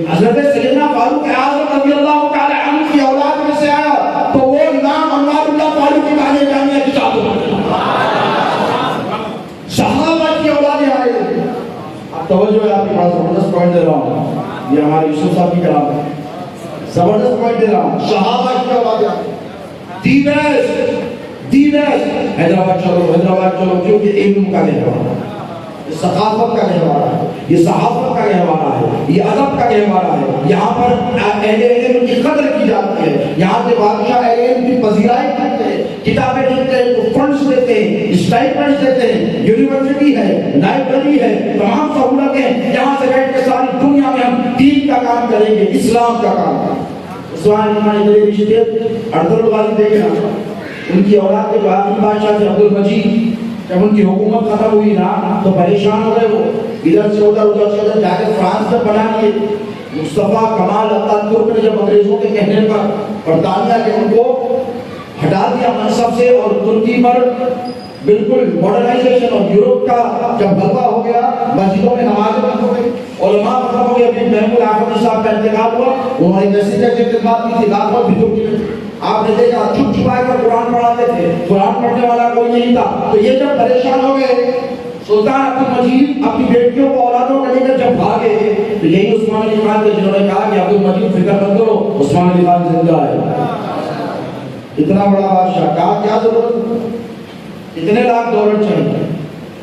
حضرت سیدنا فاروق اعظم رضی اللہ تعالی عنہ کی اولاد میں سے آیا. تو وہ امام انوار اللہ فاروقی تعالی جامعہ کی شاگرد صحابہ کی اولادیں آئے. اب توجہ ہے آپ کے پاس, زبردست پوائنٹ دے رہا ہوں. یہ ہمارے یوسف صاحب کی کلام ہے, زبردست پوائنٹ دے رہا ہوں. صحابہ کی اولادیں آئے. دی بیسٹ حیدرآباد چلو, حیدرآباد چلو, کیونکہ علم کا گہوارہ ہے, ثقافت کا گہوارہ ہے, یہ صحافت کا گہوارہ ہے, یہ ادب کا گہوارہ ہے. یہاں پر اہل علم کی قدر کی جاتی ہے. یہاں کے بادشاہ اہل علم کی پذیرائی کرتے ہیں, کتابیں دیتے ہیں, فنڈز دیتے ہیں, اسٹائپنڈز دیتے ہیں. یونیورسٹی ہے, لائبریری ہے, تمام سہولتیں. یہاں سے بیٹھ کے ساری دنیا میں ہم دین کا کام کریں گے, اسلام کا کام کریں گے. عثمان بن رشید اردل غازی دیکھنا, ان کی اولاد کے بعد بادشاہ تھے عبد المجید. جب ان کی حکومت ختم ہوئی نا تو پریشان ہو گئے. وہ ادھر سے ادھر جا کے فرانس میں بنا لیے. مصطفیٰ کمال اتاتürk ترک نے جب انگریزوں کے کہنے پر برطانیہ کے ان کو ہٹا دیا منصب سے, اور ترکی پر بالکل ماڈرنائزیشن, اور یورپ کا جب غلبہ ہو گیا, مسجدوں میں نمازیں بند ہو گئی, علماء ختم ہو گئے. ابن محمود آخری صاحب کا انتقال ہوا, انہوں نے ویسے جگہ خدمات کی تھی لاکھوں بھی ترکی میں. آپ نے دیکھا چھپ چھپائے کر قرآن پڑھاتے تھے, قرآن پڑھنے والا کوئی نہیں تھا. تو یہ جب پریشان ہو گئے, سلطان عبد المجید اپنی بیٹیوں کو اولادوں کو لے کر جب بھاگے, تو یہی عثمان علی خان تھے جنہوں نے کہا کہ عبد المجید فکر مت کرو, عثمان علی خان زندہ ہے. اتنا بڑا بادشاہ, کہا کیا ضرورت, اتنے لاکھ ڈالر چاہیے,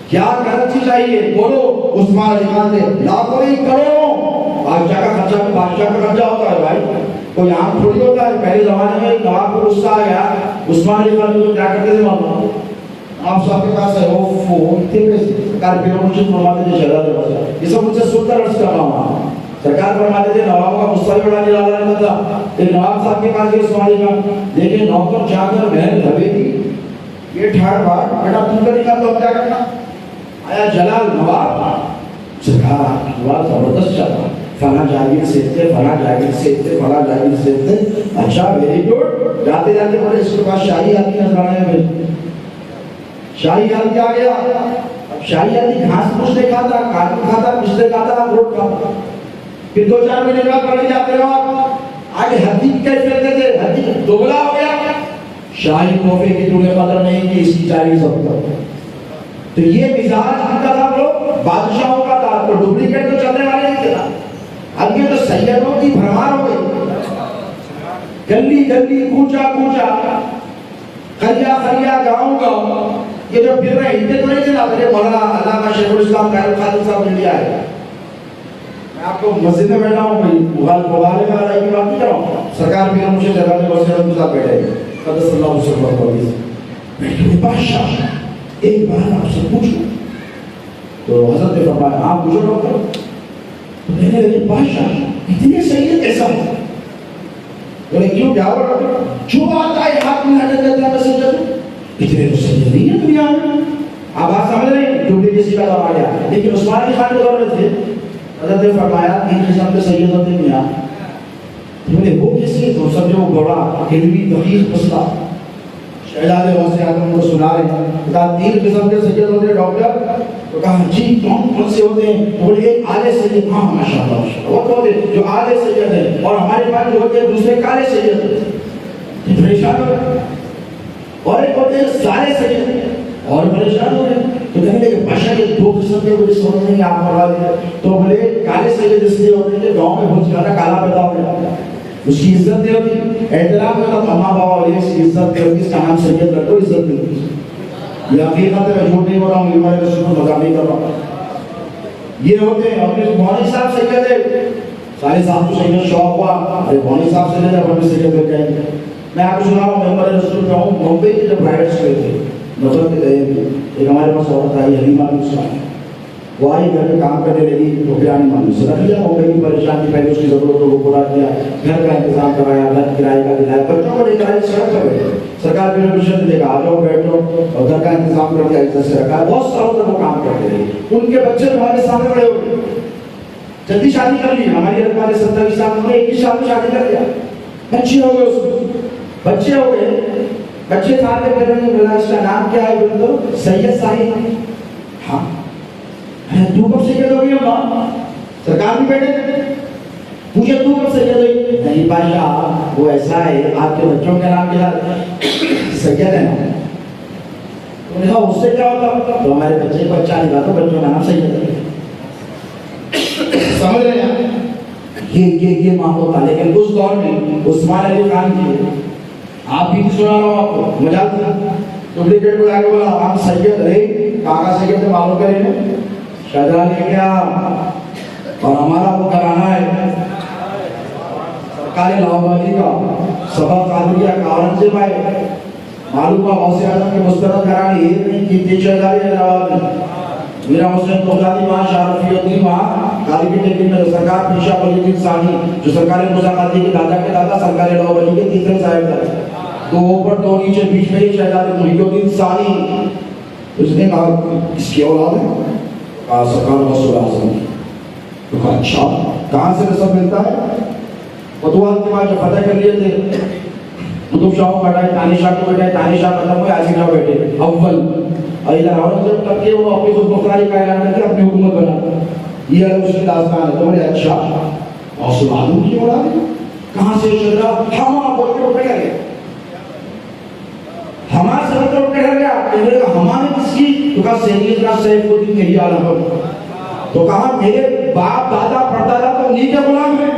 کیا کرنسی چاہیے, بولو. عثمان علی خان نے لاکھوں نہیں کروڑوں. بادشاہ کا خرچہ ہوتا ہے بھائی, کوئی عام تھوڑی ہوتا ہے. پہلے زمانے میں نواب کو غصہ آ گیا, عثمان علی خان کو کیا کرتے تھے معلوم, آپ صاحب کے پاس ہے وہ اتنے پیسے کارپیٹر مجھے فرماتے تھے شہزادے بادشاہ, یہ سب مجھ سے سن کر عرض کر رہا ہوں. سرکار فرماتے تھے نواب کا غصہ بھی بڑا نرالا رہتا تھا. ایک نواب صاحب کے پاس یہ عثمان علی خان, لیکن نوکر جا کر محل دھبے دی, یہ ٹھاڑ بھاڑ, بیٹا تم کا نکال تو کیا کرنا. آیا جلال نواب, سرکار نواب زبردست چلا, فلاں جاگیر سے تھے, فلاں جاگیر سے تھے, فلاں جاگیر سے تھے. اچھا ویری گڈ. جاتے جاتے بڑے اس کے پاس شاہی آدمی نظرانے میں, شاہی آدمی آ گیا. اب شاہی آدمی گھاس پوچھ نہیں کھاتا, کاٹن کھاتا, پچھلے کھاتا, روٹ کھاتا. پھر 2-4 مہینے بعد پڑھنے جاتے ہو آپ, آگے ہدی کی کیفیت دیتے, ہدی دوگلا ہو گیا. شاہی تحفے کی تمہیں قدر نہیں کہ اس کی 40 ضبط. تو یہ مزاج کا تھا لوگ بادشاہوں کا تھا, تو ڈپلیکیٹ تو چلنے والے نہیں تھا. اب یہ تو سیدوں کی بھرمار ہو گئی, گلی گلی, کوچا کوچا, خریا خریا, گاؤں گاؤں, یہ جو پھر رہے ہیں تو نہیں چلا. میرے مولانا علامہ شیخ الاسلام خالد صاحب انڈیا ہے. میں آپ کو مسجد میں بیٹھا ہوں, مغالے کا لڑائی کی بات نہیں کر رہا ہوں. سرکار بھی مجھے جگہ میں وسیع کے ساتھ بیٹھے ہیں, قدس اللہ علیہ وسلم. بادشاہ ایک بار آپ سے پوچھو, تو حضرت نے فرمایا آپ پوچھو ڈاکٹر. تو کہنے لگے بادشاہ اتنے صحیح کیسا ہوتا ہے؟ بولے کیوں کیا ہوا ڈاکٹر؟ جو آتا ہے ہاتھ میں ہٹک دیتا ہے, کا دور آ گیا. لیکن عثمان علی خان کے دور میں تھے. حضرت نے فرمایا 3 قسم کے سید ہوتے ہیں یہاں. بولے وہ کس لیے؟ تو سب جو بڑا علمی دقیق مسئلہ شہزادے غوث اعظم کو سنا رہے ہیں. کہا 3 قسم کے سید ہوتے ہیں ڈاکٹر. تو کہا جی کون سے ہوتے ہیں؟ بولے ایک اعلی سید. ہاں ماشاء اللہ وہ تو جو اعلی سید ہے، اور ہمارے پاس جو ہوتے ہیں دوسرے کالے سید ہوتے ہیں. پریشان ہو گئے. اور ایک ہوتے ہیں سارے سید اور پریشان ہو گئے. تو کہنے لگے بادشاہ یہ 2 قسم کے مجھے سمجھ نہیں آپ کروا دیے. تو بولے کالے سید اس لیے ہوتے ہیں کہ گاؤں میں بہت زیادہ کالا پیدا ہو گیا، اس کی عزت نہیں ہوتی، احترام نہیں ہوتا. ماں باپ والے اس کی عزت نہیں ہوتی، اس کا نام سید رکھو، عزت نہیں ہوتی. یہ حقیقت ہے، میں جھوٹ نہیں بول رہا ہوں، ہمارے رسول کو مذاق نہیں کر رہا. یہ ہوتے ہیں. اپنے مولوی صاحب سید ہے، سارے صاحب کو سید شوق ہوا، ارے مولوی صاحب سے لے اپنے سید کہیں گے. میں آپ کو سنا رہا ہوں، ہمارے رسول پہ ہوں بمبئی کے جب پرائیویٹ اسکول تھے نظر کے گئے تھے. ایک ہمارے پاس عورت آئی حلیمہ بن سعد، وہ آئی گھر میں کام کرنے لگی. روپیہ نہیں مانگی سے رکھ لیا. وہ کہیں پریشان تھی، پہلے اس کی ضرورت کو پورا کیا، گھر کا انتظام کرایا، گھر کرائے کا دلایا، بچوں کو لے کر آئی سڑک پر گئے. سرکار پرمیشن دے گا آ جاؤ بیٹھو، اور گھر کا انتظام کر کے عزت سے رکھا. بہت سالوں تک وہ کام کرتے رہے. ان کے بچے ہمارے سامنے بڑے ہو گئے، جلدی شادی کر لی. ہماری رقبہ نے 27 سال میں 21 سال میں شادی کر لیا. بچے ہو گئے، اس کو بچے ہو گئے. بچے تھا کے پھر میں بولا اس کا نام کیا ہے؟ بولے تو سید صاحب. ہاں تو کب سید ہو گئی؟ ماں سرکار بھی بیٹھے پوچھے تو کب سید ہوئی؟ نہیں بادشاہ وہ ایسا ہے، آپ کے بچوں کے نام کیا سید ہے نا. تو نے کہا اس سے کیا ہوتا؟ تو ہمارے بچے کو اچھا نہیں لگا تو بچوں کا نام سید ہے. سمجھ رہے ہیں؟ یہ معاملہ تھا. لیکن اس دور میں عثمان علی خان کی آپ بھی سنا رہا ہوں، آپ کو مجال تھا. ڈپلیکیٹ کو آگے بولا آپ سید رہے، کہاں سید سے معلوم کریں گے. شہزادہ نے کیا اور ہمارا وہ کرانا ہے سرکار لاہوری کا سبا قادریہ کا اورنگزیب ہے. معلوم ہے غوث اعظم کے مسترد گھرانے یہ نہیں کہ تین شہزادے حیدرآباد میں میرا حسین بغدادی وہاں، شاہ رفیع الدین وہاں، قاضی کی ٹیکنگ میں سرکار پیشہ ولی الدین ثانی جو سرکار مزاقاتی کے دادا کے دادا سرکار لاہوری کے تیسرے صاحب تھے. دو اوپر دو نیچے، بیچ میں ایک شہزادے محی الدین ثانی. اس نے کہا اس کی اولاد ہے؟ کہا سرکار رسول اعظم. تو کہا اچھا کہاں سے نسب ملتا ہے؟ فتوحات کے بعد جو فتح کر لیے تھے قطب شاہ کو بیٹھائے، تانی شاہ کو بیٹھائے، تانی شاہ ختم ہوئے، عاصم شاہ بیٹھے اول. اور ادھر اورنگزیب کر کے وہ اپنی خود مختاری کا اعلان کر کے اپنی حکومت بنا. یہ ہے اس کی داستان ہے. تو بولے اچھا رسول اعظم کی اولاد ہے؟ کہاں سے شجرا؟ ہما بول کے اٹھ گیا. ہما سے بول کے اٹھ گیا. کہنے لگا ہما نے کس کی؟ تو کہا سیدنا سیف الدین کہی عالم. تو کہا میرے باپ دادا پردادا تو انہی کے غلام ہیں.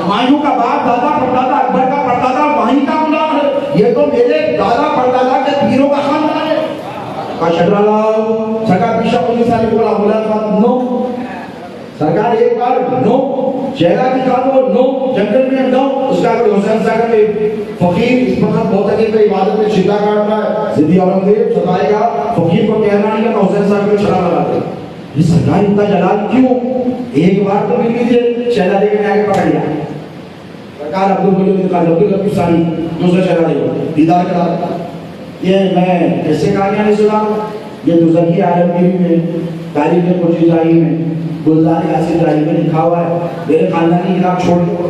ہمایوں کا باپ دادا پردادا، اکبر کا پردادا وہیں کا غلام ہے. یہ تو میرے دادا پردادا کے پیروں کا خاندان ہے. کہا شجرا لاؤ. سرکار پیشہ پولیس والے کو بولا نو. سرکار ایک بار نو. چہرہ دکھا دو نو. جنگل میں نو. اس کا حسین ساگر میں فقیر اس وقت بہت عجیب عبادت میں شدہ کاٹ رہا ہے. ضدی اورنگزیب ستائے گا. فقیر کو کہنا نہیں کہ حسین ساگر میں چھڑا لگاتے. یہ سرکار اتنا جلال کیوں؟ ایک بار تو مل لیجیے. شہزادے کے آگے پکڑ لیا. سرکار عبدالغفور ثانی دوسرے شہزادے کو دیدار کرا. یہ میں ایسے کہانیاں نہیں سنا. یہ دوزخی عالمگیری میں، تاریخ پرچیزائی میں، گلزار یاسین رائی میں لکھا ہوا ہے. میرے خاندانی کتاب چھوڑ دو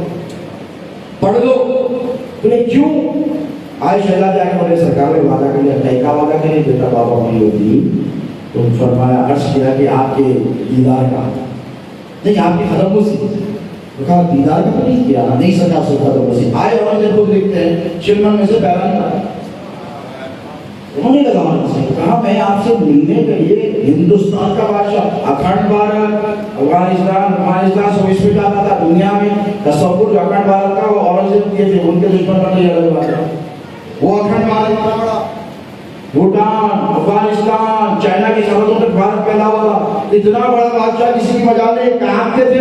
پڑھ دو. بولے کیوں؟ آج شہزادے آگے بولے سرکار نے وعدہ کر لیا. کیا وعدہ کرے؟ بیٹا بابا نہیں ہوتی. تو فرمایا عرض کیا کہ آپ کے دیدار کا نہیں، آپ کی ختم ہوئی. کہا دیدار کا نہیں کیا نہیں سکا سکتا. تو بس آئے اور خود لکھتے ہیں شلمن میں سے پہلا نکالا. انہوں نے کہا میں آپ سے ملنے کے لیے ہندوستان کا بادشاہ اکھنڈ بھارت افغانستان سب اس میں جاتا تھا. دنیا میں تصور جو اکھنڈ بھارت کا وہ اورنگزیب کیے تھے، ان کے دشمن کا نہیں الگ بات ہے. وہ اکھنڈ بھارت اتنا بڑا، بھوٹان افغانستان چائنا کی سرحدوں تک بھارت پھیلا ہوا تھا. اتنا بڑا بادشاہ کسی کی مجال نہیں. کہاں کے تھے؟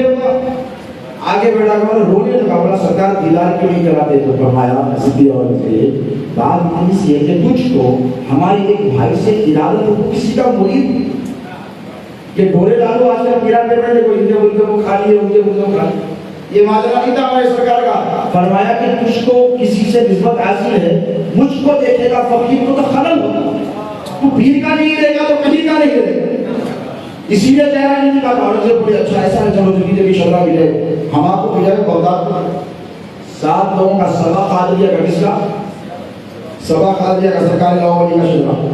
آگے بیٹھا کر رونے لگا. بولا سرکار دیدار کیوں نہیں کراتے؟ تو فرمایا ضدی اورنگزیب بات اس یہ کہ تجھ کو ہمارے ایک بھائی سے ارادت ہو کسی کا مرید یہ ڈھولے ڈالو آج کل پیرا کر رہے کوئی ان کے وہ کھا لیے ان کے وہ کھا لیے. یہ ماجرا نہیں تھا ہمارے سرکار کا. فرمایا کہ تجھ کو کسی سے نسبت حاصل ہے، مجھ کو دیکھے گا فقیر کو تو خلل ہوگا. تو پیر کا نہیں رہے گا تو کہیں کا نہیں رہے گا. اسی لیے کہہ رہا نہیں کہا بھارت سے بڑی اچھا ایسا ہے چلو زندگی بھی شرح ملے. ہم آپ کو بھیجا بغداد میں 7 لوگوں کا سبا قادریہ کا کس کا سبا قادریہ کا سرکار لاہوری کا شرح,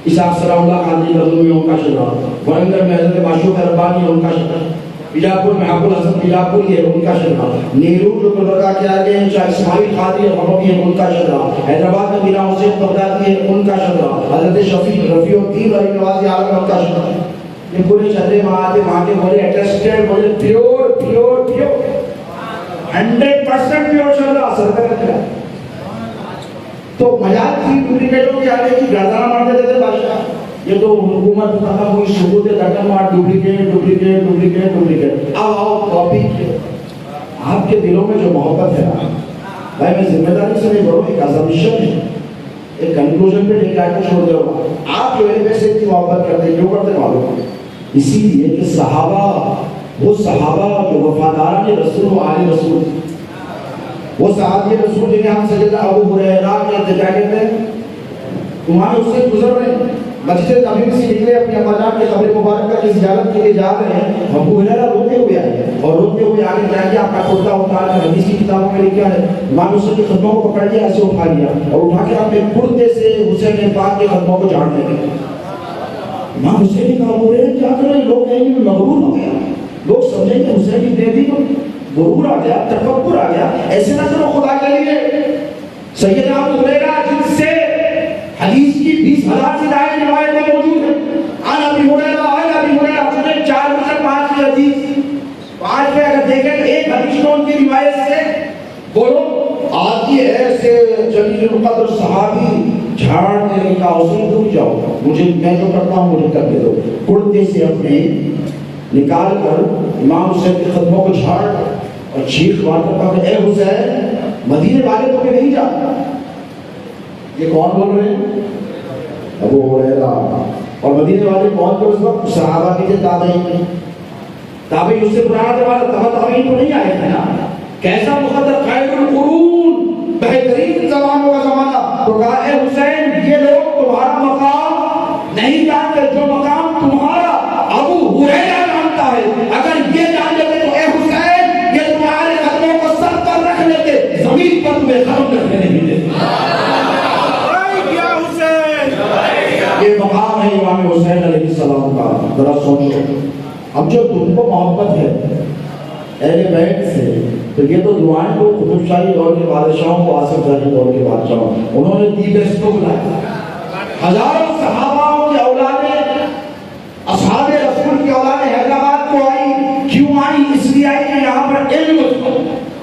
اسحاق صلاح اللہ قادری رضوی ان کا شرح, ورنگر میں حضرت معشوق ربانی ان کا شرح, بیجاپور میں ابو الحسن بیجاپور یہ ان کا شرح, نیرو جو گلبرگہ کے آگے ہیں شاہ اسماعیل قادری رحمانی ہے ان کا شرح, حیدرآباد میں میرا حسین بغدادی ہے ان کا شرح, حضرت شفیع رفیع الدین علی نواز عالم ان کا شرح. یہ پورے چلے وہاں کے بولے اٹیسٹڈ بولے پیور پیور پیور 100% پیور چل رہا اثر کر رکھا. تو مجال تھی ڈپلیکیٹوں کی آنے کی گردانہ مار دیتے تھے بادشاہ. یہ تو حکومت کا کوئی ثبوت ہے ڈٹن مار ڈپلیکیٹ ڈپلیکیٹ ڈپلیکیٹ ڈپلیکیٹ. اب آؤ کاپی آپ کے دلوں میں جو محبت ہے نا بھائی, میں ذمہ داری سے نہیں بولوں, ایک ازمپشن ہے, ایک کنکلوژن پہ ٹھیک آ کے چھوڑ دے گا. آپ جو ہے سے اتنی محبت کرتے کیوں کرتے معلوم, اسی لیے کہ صحابہ وہ صحابہ جو وفاداران رسول و آل رسول, وہ صحابی رسول جنہیں ہم سیدنا ابو ہریرہ کے کیا کہتے ہیں, وہاں اس سے گزر رہے ہیں, مسجد نبوی سے نکلے اپنی اما جان کے قبر مبارکہ کی زیارت کے لیے جا رہے ہیں. ابو ہریرہ روتے ہوئے آئے اور روتے ہوئے آگے جا کے آپ کا کرتا اتار کر حدیث کی کتابوں میں لکھا ہے امام حسین کے خطبوں کو پکڑ لیا, ایسے اٹھا لیا اور اٹھا کے اپنے کرتے سے حسین پاک کے خطبوں کو جھاڑ دے گئے. امام حسین نے کہا ابو ہریرہ کیا کر رہے ہیں, لوگ کہیں گے مغرور ہو گیا, لوگ سمجھیں کہ حسین کی بیٹی کو غرور آ گیا, تکبر آ گیا, ایسے نہ کرو خدا کے لیے. سیدنا ابو ہریرہ جن سے حدیث کی 20,000 سے زائد روایتیں موجود ہیں, عن ابی ہریرہ عن ابی ہریرہ, جنہیں 4 میں سے 5 کی حدیث 5 میں اگر دیکھیں تو ایک حدیث کو ان کی روایت سے بولو آتی ہے ایسے جلیل القدر صحابی جھاڑ دینے کا حسین رک جاؤ, مجھے میں جو کرتا ہوں مجھے کر دے دو. کرتے سے اپنے نکال کر امام حسین کے خطبوں کو جھاڑ اور چیخ مار کر کہا اے حسین مدینے والے تو نہیں جاتا. یہ کون بول رہے ہیں, ابو ہریرہ. اور مدینے والے کون تھے اس وقت, صحابہ کے تھے, تابعین. تابعین اس سے پرانا زمانہ تابعین تو نہیں آئے تھے نا, کیسا مقدر خیر القرون بہترین زمانوں کا زمانہ. تو کہا اے حسین یہ لوگ تمہارا مقام نہیں جانتے, جو مقام تمہارا ابو ہریرہ جانتا ہے. اگر یہ جان لیتے تو اے حسین یہ تمہارے قدموں کو سر پر رکھ لیتے, زمین پر تمہیں قدم رکھنے نہیں دیتے. یہ مقام ہے امام حسین علیہ السلام کا, ذرا سوچو. اب جو تم کو محبت ہے اہل بیت سے, تو یہ تو دعائیں کو قطب شاہی دور کے بادشاہوں کو, آصف زاہی دور کے بادشاہوں, انہوں نے دی بیسٹ کو بلایا. ہزاروں صحابہ کی اولادیں اصحاب رسول کی اولادیں حیدرآباد کو آئی. کیوں آئی؟ اس لیے آئی کہ یہاں پر علم تھا,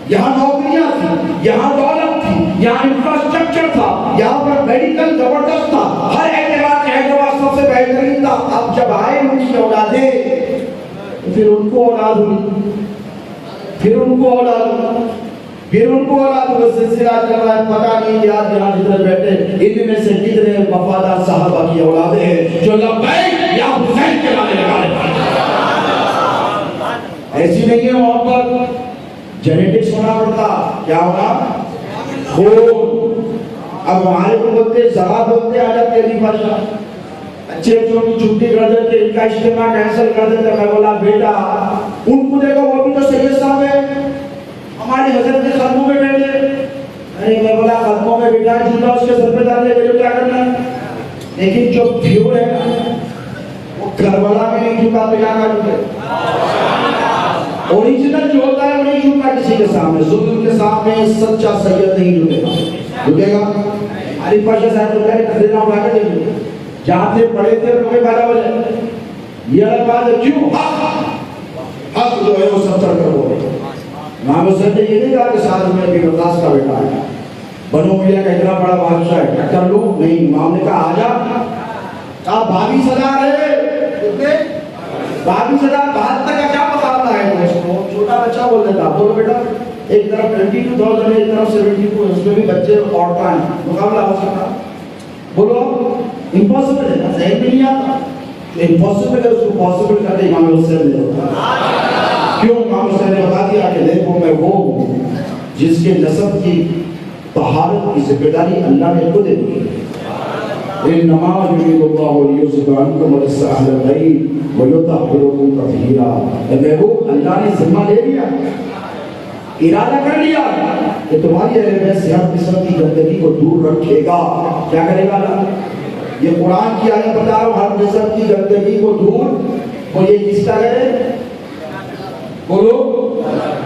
یہاں نوکریاں تھی, یہاں دولت تھی, یہاں انفراسٹرکچر تھا, یہاں پر میڈیکل زبردست تھا, ہر اعتبار سے حیدرآباد سب سے بہترین تھا. اب جب آئے ان کی اولادیں پھر ان کو اولاد ہوئی, پھر ان کو اولاد ہوئی, سلسلہ چل رہا ہے. پتہ نہیں کہ آج یہاں جتنے بیٹھے ان میں سے کتنے وفادار صحابہ کی اولادیں ہیں جو لبیک یا حسین کے نعرے لگا رہے ہیں. ایسی نہیں ہے محبت, جینیٹکس ہونا پڑتا, کیا ہونا, خون. اب ہمارے کو بولتے زبا بولتے آجا تیری بھاشا, اچھے بچوں کی چھٹی کر دیتے, ان کا اجتماع کینسل کر دیتے. میں بولا بیٹا ان کو دیکھو وہ بھی تو سید صاحب ہے, ہماری حضرت کے قدموں میں بیٹھے. ارے میں بولا قدموں میں بیٹھا ہے, جھوٹا اس کے سر پہ ڈال لے, بیٹو کیا کرنا ہے. لیکن جو پیور ہے نا وہ کربلا میں نہیں جھکا تو یہاں کا جھکے. اوریجنل جو ہوتا ہے وہ نہیں جھکتا کسی کے سامنے, ظلم کے سامنے سچا سید نہیں جھکے گا. جھکے گا علی پاشا صاحب کو کہے تقریرہ اٹھا کے دیکھیں, جہاں سے پڑھے تھے تمہیں پیدا ہو جائے. یہ الگ بات ہے, کیوں حق جو ہے وہ سب چڑھ کر بولے. امام حسین نے یہ نہیں کہا کہ ساتھ میں بھی مقاص کا بیٹا ہے, بنو امیہ کا اتنا بڑا بادشاہ ہے, ٹکر لو نہیں. امام نے کہا آجا, کہا 22,000 ہے, 22,000 72 کا کیا مقابلہ ہے. چھوٹا بچہ بول دیتا, بولو بیٹا ایک طرف 22,000 ہے, ایک طرف 72, اس میں بھی بچے عورتیں ہیں, مقابلہ ہو سکتا. بولو امپاسبل ہے نا, ذہن میں نہیں آتا. امپاسبل ہے, اس کو پاسبل کرتے امام حسین نے. کیوں؟ امام حسین نے بتا دیا کہ دیکھو میں وہ ہوں جس کے نسب کی طہارت کی ذمہ داری اللہ نے خود دے دی. انما یرید اللہ لیذہب عنکم الرجس اہل البیت وَيُطَهِّرُكُمْ تَطْهِيرًا۔ اے محبوب، اللہ نے ذمہ لے لیا، ارادہ کر لیا کہ تمہاری اہل بیت سے ہر قسم کی گندگی کو دور رکھے گا۔ کیا کرے گا اللہ؟ یہ قرآن کی آیت بتا رہا ہوں، ہر قسم کی گندگی کو دور، اور یہ کس کا ہے؟ بولو،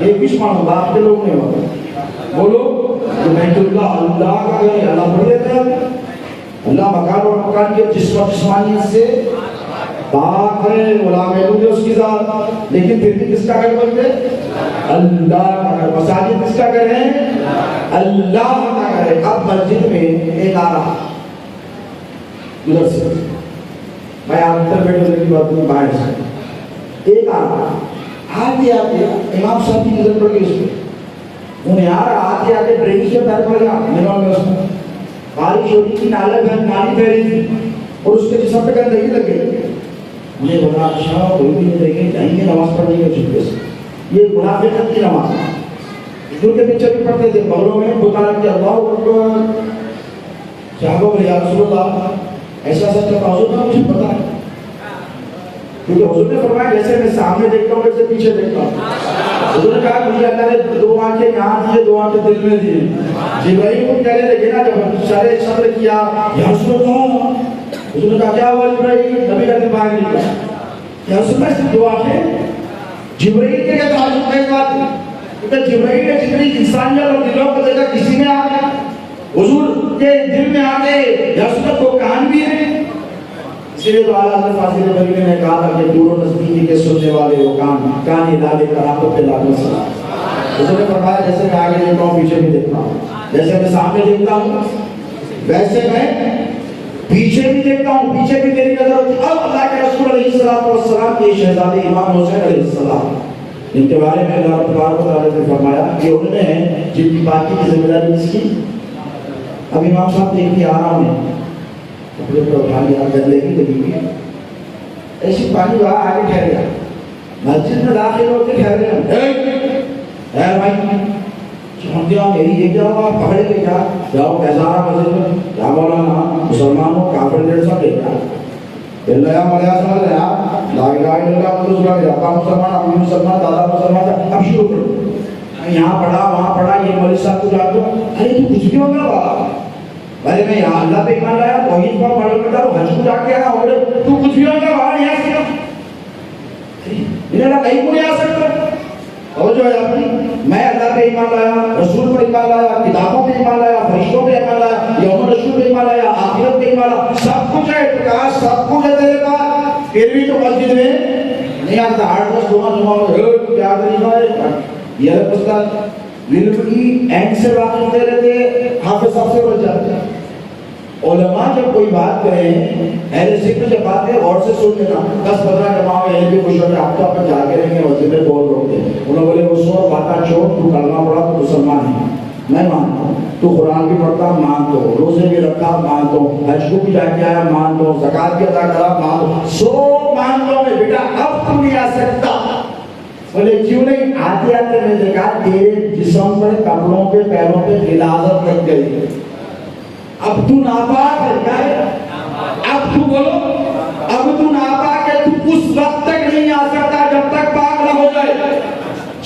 یہ کس مانو باپ کے لوگ نہیں ہوتا، بولو کہ بیت اللہ اللہ کا ہے، اللہ پڑھ لیتے ہیں۔ اللہ مکان اور مکان کے جسم و جسمانیت سے پاک ہے، غلام محدود ہے اس کی ذات، لیکن پھر بھی کس کا گھر بنتے؟ اللہ کا گھر۔ مساجد کس کا گھر ہے؟ اللہ کا گھر ہے۔ اب مسجد میں ایک آ رہا ادھر سے، میں اندر بیٹھے کی بات میں باہر سے ایک آ رہا، آتے آتے امام صاحب کی نظر پڑ گئی اس پہ، انہیں آ رہا آتے آتے ڈرینی سے پیر پڑ گیا نماز میں، اس میں بارش ہوتی تھی، نالے میں پانی بہ رہی تھی اور اس کے جسم پہ گندگی لگ گئی۔ مجھے بولا اچھا کوئی بھی نہیں دیکھے جائیں گے نماز پڑھنے کے چھپے سے، یہ منافقت کی نماز ہے۔ حضور کے پیچھے بھی پڑھتے تھے، بغلوں میں بتانا کہ اللہ اکبر، صحابہ بولے یا رسول اللہ ایسا سچ کا حضور کا مجھے پتا ہے، کیونکہ حضور نے فرمایا جیسے میں سامنے دیکھتا ہوں ویسے پیچھے دیکھتا ہوں۔ حضور نے کہا مجھے اللہ نے دو آنکھیں یہاں دیے، دو آنکھیں دل میں دیے۔ جبرائیل کو کہنے لگے نا جب شرع صدر کیا یا رسول اللہ، حضور نے کہا کیا ہوا جبرائیل؟ نبی کا دل باہر نکلا، یا رسول اللہ صرف دو آنکھیں؟ جبرائیل کے لیے تعلق میں بات ہے، کیونکہ جبرائیل نے جتنی انسانیت اور دلوں کو دیکھا کسی میں آ گیا، حضور کے دل میں آ گئے، یا رسول اللہ کو کان بھی ہے۔ اسی لیے تو اعلیٰ حضرت فاضل بریلوی نے کہا تھا کہ دور و نزدیکی کے سننے والے وہ کان ڈالے کر آنکھوں پہ لاکھ سلام۔ حضور نے فرمایا جیسے میں آگے دیکھتا ہوں پیچھے بھی دیکھتا ہوں، جیسے میں سامنے دیکھتا ہوں ویسے میں پیچھے بھی دیکھتا ہوں، پیچھے بھی میری نظر ہوتی۔ اب اللہ کے رسول علیہ السلام کے شہزادے امام حسین علیہ السلام، جن کے بارے میں اللہ تبارک و تعالیٰ نے فرمایا کہ انہوں نے جن کی باقی کی ذمہ داری اس کی، اب امام صاحب دیکھتے آرام ہے، کپڑے پر اٹھا لیا، گدلے کی لگی ہوئی ایسی پانی وہاں آگے ٹھہر گیا، مسجد میں داخل ہوتے ٹھہر گئے، اے بھائی چونکہ میری یہ کیا ہوا، پکڑے گئے کیا، جاؤ کیسا رہا مسجد میں، کیا بولا نا مسلمانوں کافر ڈیڑھ سب لے گیا، اللہ ملیہ سمجھ رہا لا الہ الا اللہ محمد رسول اللہ، ابا مسلمان امی مسلمان دادا مسلمان، اب شروع کرو، یہاں پڑھا وہاں پڑھا، یہ مولوی صاحب کو جا دو، ارے تو کچھ بھی ہوگا بابا، ارے میں یہاں اللہ پہ ایمان لایا، توحید پر پڑھ کرتا ہوں، حج کو جا کے آیا، اور تو کچھ بھی ہوگا وہاں نہیں آ سکتا، انہیں کہیں کو نہیں آ سکتا، اور جو ہے اپنی میں اللہ پہ ایمان لایا، رسول پر ایمان لایا، کتابوں پہ ایمان لایا، فرشتوں پہ ایمان لایا، یوم رسول پہ ایمان لایا، آخرت پہ ایمان لایا، سب کچھ ہے، پرکاش سب کچھ ہے تیرے پاس، پھر بھی تو مسجد میں نہیں آتا، 8-10 جمعہ کیا طریقہ ہے، یہ استاد بالکل اینڈ سے واقف ہوتے رہتے، حافظ صاحب سے بچ جاتے ہیں۔ علماء جب کوئی بات کریں، اہل ذکر جب بات کریں اور سے سن لینا، 10-15 جماعت میں اہل بھی خوش ہوتے ہیں، آپ تو اپنے جا کے رہیں گے مسجد میں بول روکتے ہیں، انہوں بولے وہ سو باتاں چھوڑ، تو کلمہ پڑھا تو مسلمان ہے، میں مانتا ہوں، تو قرآن بھی پڑھتا مانتا ہوں، روزے بھی رکھتا مانتا ہوں، حج کو بھی جا کے آیا مانتا ہوں، زکات بھی ادا کرا مانتا ہوں، سو مانتا ہوں، بیٹا اب تم نہیں آ سکتا، بولے کیوں نہیں؟ آتے آتے میں دیکھا تیرے جسم پر کپڑوں پہ پیروں پہ غلاظت لگ گئی، اب تو ناپاک ہے، کیا ہے؟ اب تو بولو، اب تو ناپاک ہے، تو اس وقت تک نہیں آ سکتا جب تک پاک نہ ہو جائے،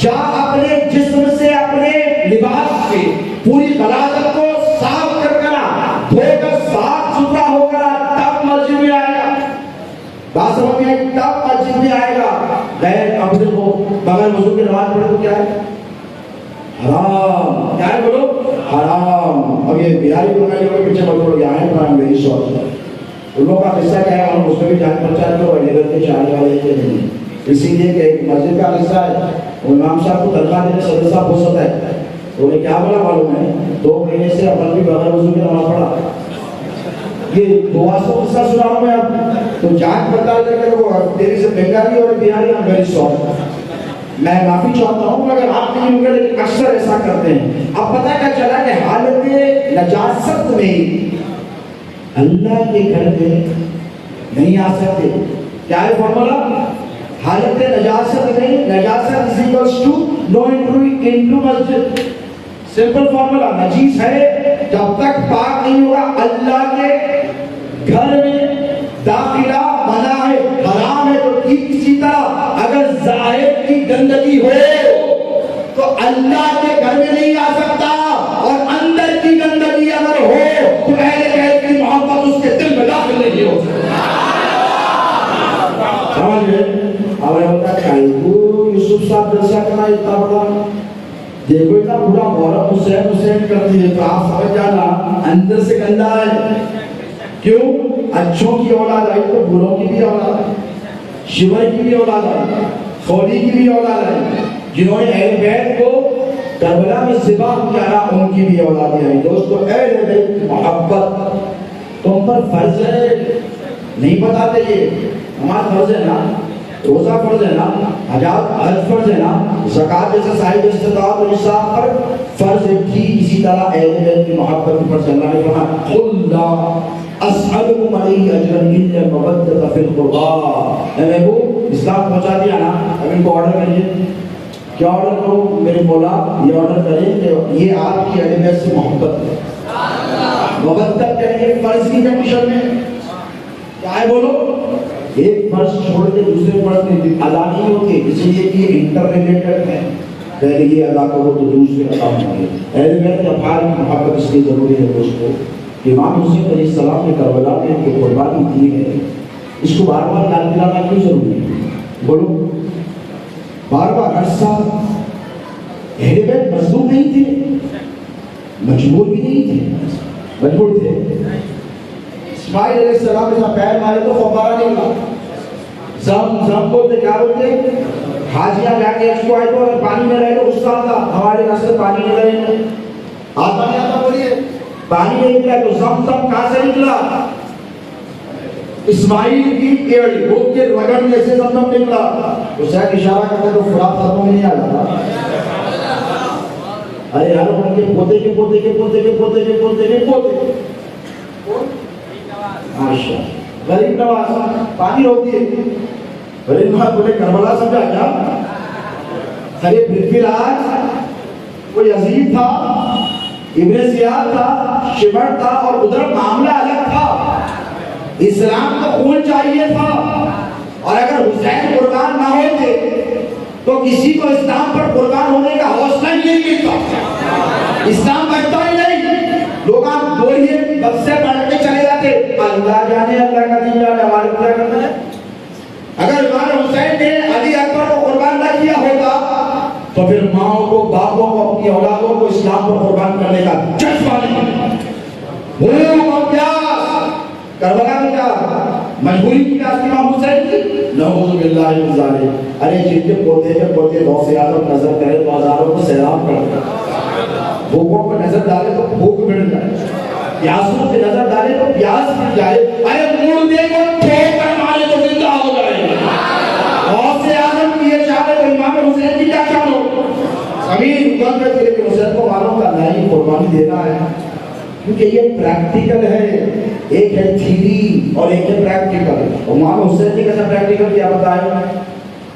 جا اپنے جسم سے اپنے لباس سے پوری غلاظت کو صاف کر کر دھو کر صاف ستھرا ہو کر تب مسجد میں آئے گا، بات سمجھ میں آئی، تب مسجد میں آئے گا، غیر قبضے کو بغیر وضو کی نماز پڑھے تو کیا ہے؟ حرام، کیا ہے بولو؟ حرام۔ اب یہ بہاری کو میں جو پیچھے بڑھ پڑو گیا ہے پرائم میری سوچ ہے، ان لوگوں کا قصہ کیا ہے، ہم اس میں بھی جان پہنچاتے ہو علیگڑھ کے چاہنے والے کے نہیں، اسی لیے کہ ایک مسجد کا قصہ ہے، امام صاحب کو تنخواہ دینے صدر صاحب ہو سکتا ہے، انہیں کیا بولا معلوم ہے، 2 مہینے سے اپن بھی بغیر وضو کی نماز پڑھا، یہ 200 قصہ سنا ہوں میں اب، تو جان پڑتال کر کے وہ تیری سے بنگالی اور بہاری ہم ویری سوری، میں معافی چاہتا ہوں اگر آپ نہیں ہوں گے، لیکن اکثر ایسا کرتے ہیں۔ اب پتہ کیا چلا کہ حالت نجاست میں اللہ کے گھر میں نہیں آ سکتے، کیا ہے فارمولا؟ حالت نجاست میں نجاست از ایکوالز to know into Masjid, simple formula, نجیس ہے جب تک پاک نہیں ہوگا اللہ کے گھر میں داخلہ منع ہے، حرام ہے تو ٹھیک اللہ کے گھر میں نہیں آ سکتا، اور اندر کی گندگی اگر ہو تو اہل بیت کی محبت اس کے دل میں داخل نہیں ہو سکتی۔ سمجھ گئے؟ اب بتا یوسف صاحب جلسہ کرنا اتنا بڑا، دیکھو اتنا بڑا عورت حسین کرتی ہے تو آپ سمجھ جانا اندر سے گندا ہے۔ کیوں؟ اچھوں کی اولاد آئی تو بروں کی بھی اولاد ہے، شیور کی بھی اولاد ہے، خولی کی بھی اولاد ہے، جنہوں نے اہل بیت کو کربلا میں ذبح کیا نا ان کی بھی اولادیں آئی۔ دوستو اہل بیت کی محبت تم پر فرض ہے، نہیں بتاتے یہ نماز فرض ہے نا، روزہ فرض ہے نا، حج فرض ہے نا، زکوٰۃ جیسے صاحب استطاعت اور نصاب پر فرض ہے، ٹھیک اسی طرح اہل بیت کی محبت پر اللہ نے فرمایا قل لا اسألکم علیہ اجرا الا المودۃ فی القربى۔ اے محبوب اسلام پہنچا دیا نا، اب ان کو آرڈر کریے، کیا آرڈر کرو میرے مولا؟ یہ آرڈر کریں کہ یہ آپ کی اہل بیت سے محبت ہے۔ مودت کہنے فرض کی کنڈیشن میں کیا ہے بولو؟ ایک فرض چھوڑ کے دوسرے فرض میں ادا نہیں ہوتے، اس لیے کہ یہ انٹر ریلیٹڈ ہے، پہلے یہ ادا کرو تو دوسرے ادا ہوگی۔ اہل بیت کے افعال کی محبت اس لیے ضروری ہے دوستو کہ امام حسین علیہ السلام نے کربلا میں جو قربانی دی ہے اس کو بار بار یاد دلانا کیوں ضروری ہے؟ بولو بار بار ہر سال اہل بیت مظلوم نہیں تھے، مجبور بھی نہیں تھے، مجبور تھے۔ اسماعیل علیہ السلام نے پیر مارے تو فوارہ نکلا، زم بولتے کیا بولتے؟ حاجیاں جا کے اس کو آئے تو اگر پانی میں رہے تو غصہ آتا، ہمارے راستے پانی نہیں رہے، آتا نہیں آتا بولیے، پانی نہیں نکلا تو زم کہاں سے نکلا؟ اسماعیل کی ایڑی بھوک کے رگڑ جیسے زم نکلا۔ حسین اشارہ کرتے تو فرات خاتوں میں نہیں آ جاتا۔ ارے یار ان کے پوتے کے پوتے کے پوتے کے پوتے کے پوتے کے پوتے ماشاء غریب نواز پانی ہوتی ہے، غریب نواز بولے کربلا سمجھا کیا؟ ارے پھر آج کوئی عزیز تھا، ابن زیاد تھا، شمر تھا، اور ادھر معاملہ الگ تھا، اسلام کو خون چاہیے تھا، اور اگر حسین قربان نہ ہوتے تو کسی کو اسلام پر قربان ہونے کا حوصلہ ہی نہیں ملتا، اسلام بچتا ہی نہیں۔ لوگ آپ بولیے بس سے پڑھ کے چلے جاتے، اللہ جانے اللہ کا دین جانے، ہمارے کیا کرنا ہے؟ اگر امام حسین نے علی اکبر کو قربان نہ کیا ہوتا تو پھر ماؤں کو، باپوں کو، اپنی اولادوں کو اسلام پر قربان کرنے کا جذبہ نہیں۔ بھوک اور پیاس کربلا میں کیا مجبوری کی پیاس امام حسین کی؟ نعوذ باللہ من ذالک۔ ارے جن کے پوتے کے پوتے غوث اعظم نظر کرے تو ہزاروں کو سیراب کرتا ہے، بھوکوں پر نظر ڈالے تو بھوک مٹ جائے، پیاسوں پہ نظر ڈالے تو پیاس مٹ جائے، ارے مردے کو ٹھوک کر مارے تو زندہ ہو جائے۔ غوث اعظم کی یہ شان ہے تو امام حسین کی کیا شان ہو؟ زمین اکڑ پہ تیرے کہ حسین کو معلوم کرنا ہے، قربانی دینا ہے، کیونکہ یہ پریکٹیکل ہے، ایک ہے تھیری اور ایک ہے پریکٹیکل۔ امام حسین نے کیسا پریکٹیکل کیا بتایا؟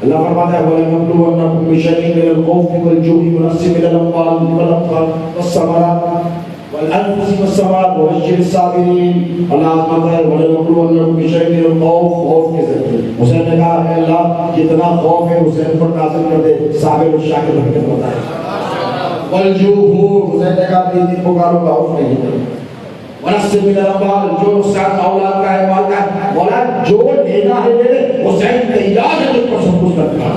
اللہ فرماتا ہے وَلَنَبْلُوَنَّكُم بِشَيْءٍ مِّنَ الْخَوْفِ وَالْجُوعِ وَنَقْصٍ مِّنَ الْأَمْوَالِ وَالْأَنفُسِ وَالثَّمَرَاتِ والأنفس والثمرات وبشر الصابرین۔ اللہ آزماتا ہے وَلَنَبْلُوَنَّكُم بِشَيْءٍ مِّنَ الْخَوْفِ، خوف کے ذریعے۔ حسین نے کہا اے اللہ جتنا خوف ہے حسین پر نازل کر دے، صابر و شاکر رکھ کے بتائے۔ والجوع، حسین نے کہا تین دن پکاروں کا خوف نہیں ہے۔ ونقص من الاموال، جو نقصان اولاد کا ہے، مال کا ہے، مولا جو لینا ہے میرے حسین تیار ہے تجھ پر سب کچھ کرنا۔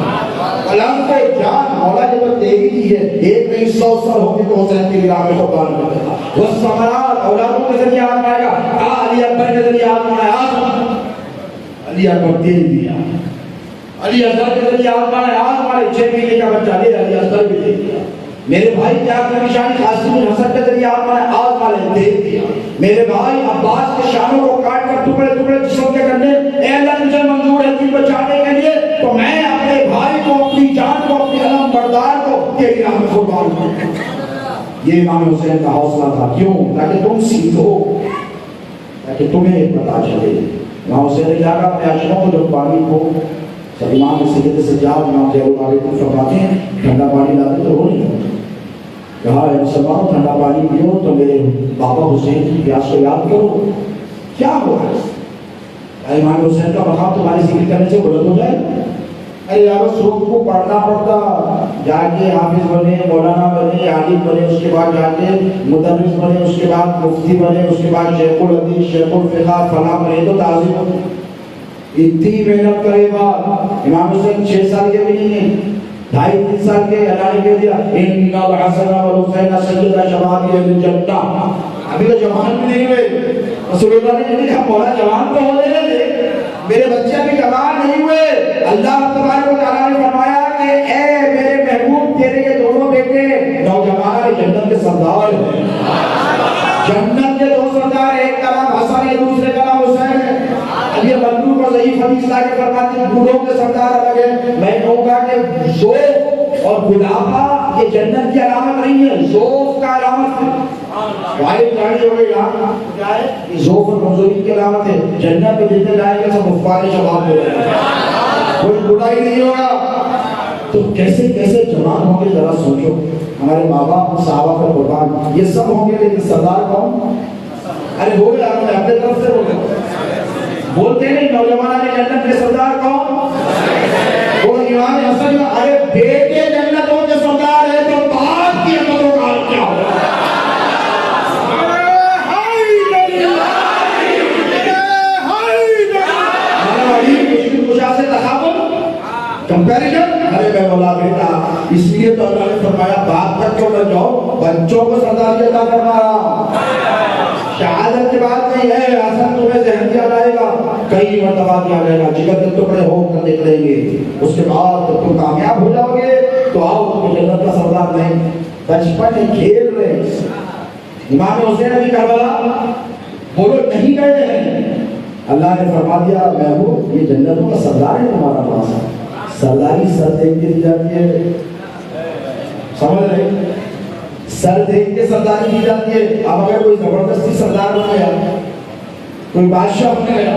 کلام کو جان مولا جب تیری دی ہے، ایک نہیں 100 سال ہوتے تو حسین کی راہ میں قربان کر دیتا۔ والثمرات، اولادوں کے ذریعے آدم آئے گا، علی اکبر کے ذریعے آدم آیا، علی اکبر دے دیا، علی اصغر کے ذریعے آدم آیا، 6 مہینے کا بچہ لے علی اصغر بھی دے دیا۔ میرے بھائی کیا کا نشانی قاسم بن حسن کے ذریعے آدم علیہ دے دیا۔ میرے بھائی عباس کے شانوں کو کاٹ کر ٹکڑے ٹکڑے جسم کے کرنے، اے اللہ مجھے منظور ہے تجھ بچانے کے لیے تو میں اپنے بھائی کو، اپنی جان کو، اپنی علم بردار کو تیری راہ میں قربان کروں۔ یہ امام حسین کا حوصلہ تھا، کیوں؟ تاکہ تم سیکھو، تاکہ تمہیں پتہ چلے۔ امام حسین نے کہا اپنے عاشقوں کو جب پانی کو سب امام سید سجاد امام زین العابدین فرماتے ہیں ٹھنڈا پانی لاتے تو ہو نہیں، کہا اے مسلمان ٹھنڈا پانی پیو تو میرے بابا حسین کی پیاس کو یاد کرو، کیا ہوا ہے؟ امام حسین کا مقام تمہارے ذکر کرنے سے بلند ہو جائے؟ ارے یار سوکھ کو پڑھنا پڑتا، جا کے حافظ بنے، مولانا بنے، عالم بنے، اس کے بعد جا کے مدرس بنے، اس کے بعد مفتی بنے، اس کے بعد شیخ الحدیث، شیخ الفقہ، فلاں بنے تو تعظیم ہو۔ اتنی محنت کرے بعد امام حسین 6 سال کے بھی نہیں ہیں، 2.5-3 سال کے اللہ نے کہہ دیا ان الحسن والحسین سیدا شباب اہل الجنہ۔ ابھی تو جوان بھی نہیں ہوئے، رسول اللہ نے کہا مولا جوان تو ہو رہے تھے، میرے بچے ابھی جوان نہیں ہوئے۔ اللہ تبارک و تعالیٰ نے فرمایا کہ اے میرے محبوب تیرے یہ دونوں بیٹے نوجوان جنت کے سردار ہیں۔ جنت کے 2 سردار، ایک کا نام حسن ہے، دوسرے کا نام حسین ہے۔ اب یہ مطلوب اور ضعیف حدیث لا کے فرماتے ہیں بوڑھوں کے سردار الگ ہے۔ میں کہوں گا کہ ذوق اور بڑھاپا یہ جنت کی علامت نہیں ہے، ذوق کا علامت ہے۔ واحد گاڑی ہو گئی یہاں کیا ہے؟ یہ ذوق اور کمزوری کی علامت ہے۔ جنت میں جتنے جائیں گے سب حفاظ شباب ہو جائیں گے، کوئی بڑھائی نہیں ہوگا۔ تو کیسے کیسے جوان ہوں گے ذرا سوچو، ہمارے ماں باپ صحابہ پر قربان، یہ سب ہوں گے لیکن سردار کون؟ ارے ہو گیا اپنے طرف سے ہو گیا، بولتے نہیں نوجوانوں نے جنت کے سردار کون؟ وہ امام حسن۔ ارے بیٹے جنتوں کے سردار ہے تو باپ کی عملوں کا کیا ہوگا؟ کمپیریزن، ارے میں بولا بیٹا اس لیے تو اللہ نے فرمایا باپ تک کیوں نہ جاؤ، بچوں کو سرداری عطا فرما رہا۔ شہادت کے بعد نہیں ہے حسن تمہیں ذہن دیا جائے گا، کئی مرتبہ دیا جائے گا، جگر کے ٹکڑے ہو کر نکلیں گے، اس کے بعد تو تم کامیاب ہو جاؤ گے تو آؤ تمہیں جنت کا سردار نہیں۔ بچپن میں کھیل رہے امام حسین ابھی کربلا بولو نہیں گئے ہیں، اللہ نے فرما دیا محبوب یہ جنتوں کا سردار ہے تمہارا پاس۔ سرداری سر دیکھ کے دی جاتی ہے، سمجھ رہے؟ سر دیکھ کے سرداری دی جاتی ہے۔ اب اگر کوئی زبردستی سردار بن گیا، کوئی بادشاہ بن گیا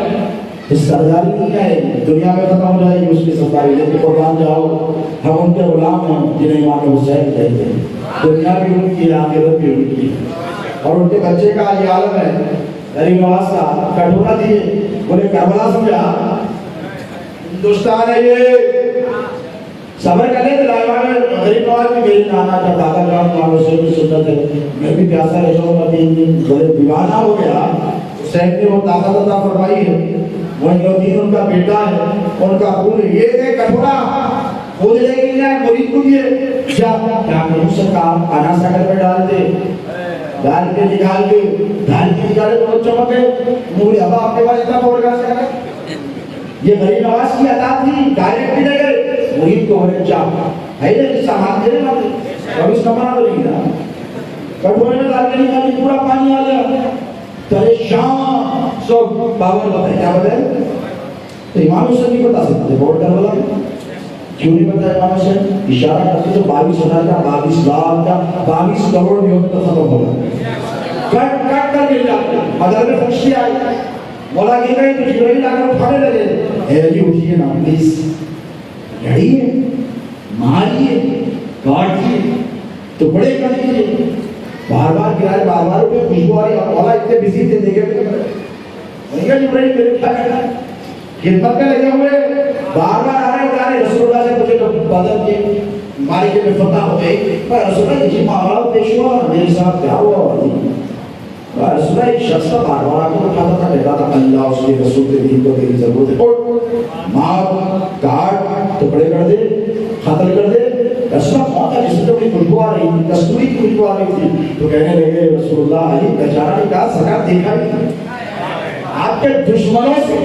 تو سرداری نہیں آئے گی، دنیا میں ختم ہو جائے گی اس کی سرداری۔ لیکن قربان جاؤ ہم ان کے غلام ہیں جنہیں امام حسین کہتے ہیں، دنیا بھی ان کی آخرت بھی ان کی، اور ان کے بچے کا یہ عالم ہے۔ غریب نواز کا کٹورا دیے، بولے کربلا سمجھا ہندوستان ہے یہ، صبر کر لیں۔ غریب نواز بھی میری نانا کا دادا جان امام حسین کی سنت ہے، میں بھی پیاسا رہتا ہوں، میں 3 دن بڑے دیوانہ ہو گیا۔ حسین نے وہ طاقت عطا فرمائی ہے، وہ دین ان کا بیٹا ہے، ان کا خون ہے۔ یہ ہے کٹورا خود لے کے جائے مرید کو یہ کیا کروں سکا آنا ساگر میں ڈال دے، ڈال کے نکالے تو چمک گئے موری ابا اپنے پاس اتنا پور گا سکا۔ یہ غریب نواز کی عطا تھی، ڈائریکٹ بھی نہیں گئے مرید کو ہونے چاہ ہے یہ سامان دینے والے اب اس کا مانا تو نہیں تھا۔ کٹورے میں ڈال کے نکالی پورا پانی آ گیا، پریشان سو باور بتائے کیا بتائے تو امام حسین نہیں بتا سکتے ووٹ کروالا کیوں نہیں بتایا امام حسین؟ اشارہ کرتے تو 22,000 کا 22 لاکھ کا 22 کروڑ بھی ہوتے تو ختم ہوگا، کٹ کٹ کر گر جاتے۔ مدر میں فرشتے آئے، مولا کی گئی تو جبرائیل آ کر اٹھانے لگے، اے جی اٹھیے نا پلیز، لڑیے ماریے کاٹیے تو بڑے کر دیجیے، بار بار گرائے بار بار اٹھے، خوشبو آ رہی، مولا اتنے بزی تھے دیکھے جبرائیل میرے کیا کرنا ہے، خدمت میں لگے ہوئے، بار بار آ رہے جا رہے۔ رسول اللہ سے پوچھے تو بدر کے مالک میں فتح ہو گئی، پر رسول اللہ جی معاملہ پیش ہوا میرے ساتھ کیا ہوا؟ رسول اللہ ایک شخص کا بار بار آ کر اٹھاتا تھا، کہتا تھا اللہ اس کے رسول کے دین کو تیری ضرورت ہے، مار کاٹ ٹکڑے کر دے قتل کر دے۔ رسول اللہ کون تھا جس سے بڑی خوشبو آ رہی تھی، کستوری کی خوشبو آ رہی تھی، تو کہنے لگے رسول اللہ علی بیچارہ نے کہا سرکار دیکھا ہی آپ کے دشمنوں سے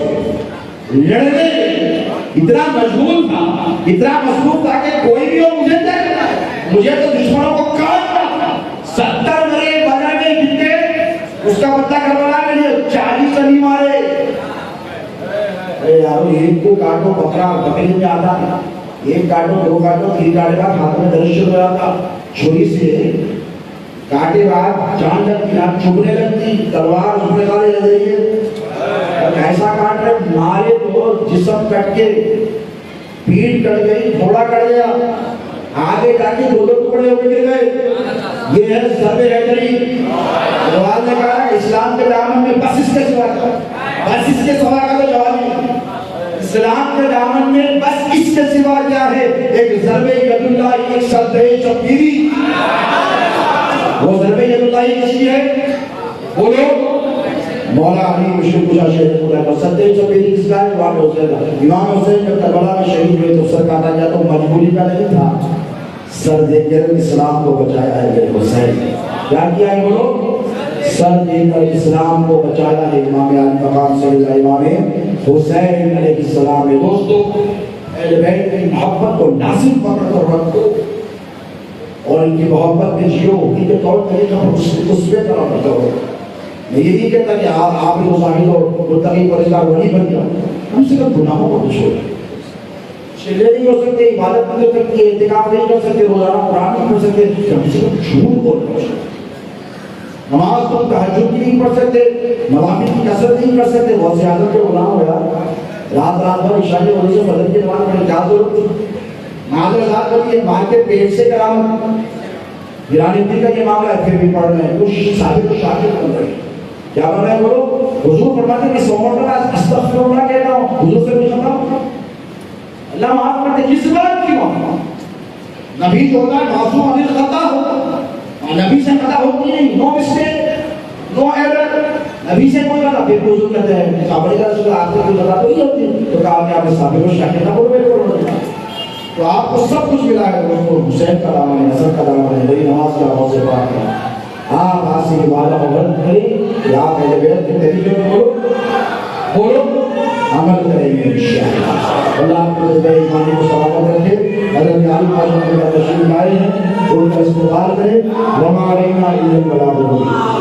لڑنے اتنا مشغول تھا، اتنا مصروف تھا کہ کوئی بھی ہو مجھے کیا کرنا ہے، مجھے تو دشمنوں کو کاٹنا۔ 70 مرے بدر میں جتنے اس کا پتہ کروانا کے لیے 40 علی مارے۔ اے یارو ایک کو کاٹو بکرا بکری میں آتا ہے، ایک کاٹو 2 کاٹو 3 کاٹے گا، ہاتھ میں درد شروع ہو جاتا، چھری سے کاٹے بعد جان لگتی، آپ چھپنے لگتی، تلوار چھپنے والے لگ رہی ہے، ایسا کاٹ رہے مارے تو جسم کٹ کے پیٹ کٹ گئی، گھوڑا کٹ گیا، آگے جا کے 2 ٹکڑے ہو کے گر گئے۔ یہ ہے ضرب حیدری۔ جواب نے کہا اسلام کے دامن میں بس اس کے سوا کا، بس اس کے سوا کا تو جواب نہیں، اسلام کے دامن میں بس اس کے سوا کیا ہے؟ ایک ضرب ید اللہ، ایک سجدہ شبگیری۔ وہ ضرب ید اللہ کس کی ہے؟ بولو مولا علی مشکل کشا شہید پورا کا سجدہ شبگیری کس کا ہے؟ امام حسین کا۔ امام حسین جب کربلا میں شہید ہوئے تو سر کاٹا گیا تو مجبوری کا نہیں تھا، سر دے کر اسلام کو بچایا ہے میرے حسین نے۔ کیا کیا ہے بولو؟ سر دے کر اسلام کو بچایا ہے امام علی مقام سے امام حسین علیہ السلام۔ دوستو اہل بیت کی محبت کو لازم پکڑ کر رکھو اور ان کی محبت میں جیو، ان کے طور طریقہ پر اس پہ طرح بتاؤ۔ میں یہ نہیں کہتا کہ آپ ہی مزاحد اور متقی پرہیزگار ولی بن جاؤ، کم سے کم گناہوں کو چھوڑیں۔ چلے نہیں ہو سکتے، عبادت نہیں کر سکتے، اعتکاف نہیں کر سکتے، روزانہ قرآن نہیں پڑھ سکتے، کم سے کم جھوٹ بول کر سکتے، نماز تم تہجد کی نہیں پڑھ سکتے، نوافل کی کثرت نہیں کر سکتے، بہت سے عادت کے غلام ہو یار، رات بھر عشاء کے وضو سے فجر کی نماز پڑھ کیا ضرورت؟ معذرت کبھی ماں کے پیٹ سے کرامت گرانی دی کا یہ معاملہ ہے، پھر بھی پڑھ رہے ہیں، کچھ ثابت و شاکر بن رہے ہیں۔ کیا بن رہے ہیں بولو؟ حضور فرماتے ہیں کہ 100 مرتبہ استغفر اللہ کہتا ہوں، حضور سے کچھ خطا اللہ معاف کرتے، کس بات کی معاف؟ نبی جو ہوتا ہے معصوم عن الخطا ہوتا ہے، نبی سے خطا ہوتی نہیں، نو مسٹیک نو ایرر، نبی سے کوئی خطا۔ پھر حضور کہتے ہیں صحابہ کا رسول آپ سے کوئی خطا تو نہیں ہوتی، تو کہا کہ آپ نے ثابت و شاکر نہ بولو میرے کو، تو آپ کو سب کچھ ملا ہے۔ دوستو حسین کا دامن ہے، حسن کا دامن ہے، میری نماز کا حوض پاک ہے۔ آپ آج سے وعدہ مغرد کریں کہ آپ اہل بیت کے طریقے میں بولو عمل کریں گے انشاءاللہ۔ اللہ آپ کو زندہ ایمانی کو سلامت رکھے۔ حضرت علی پاک کا تشریف لائے ہیں، ان کا استقبال کریں۔ وما علینا الا البلاغ المبین۔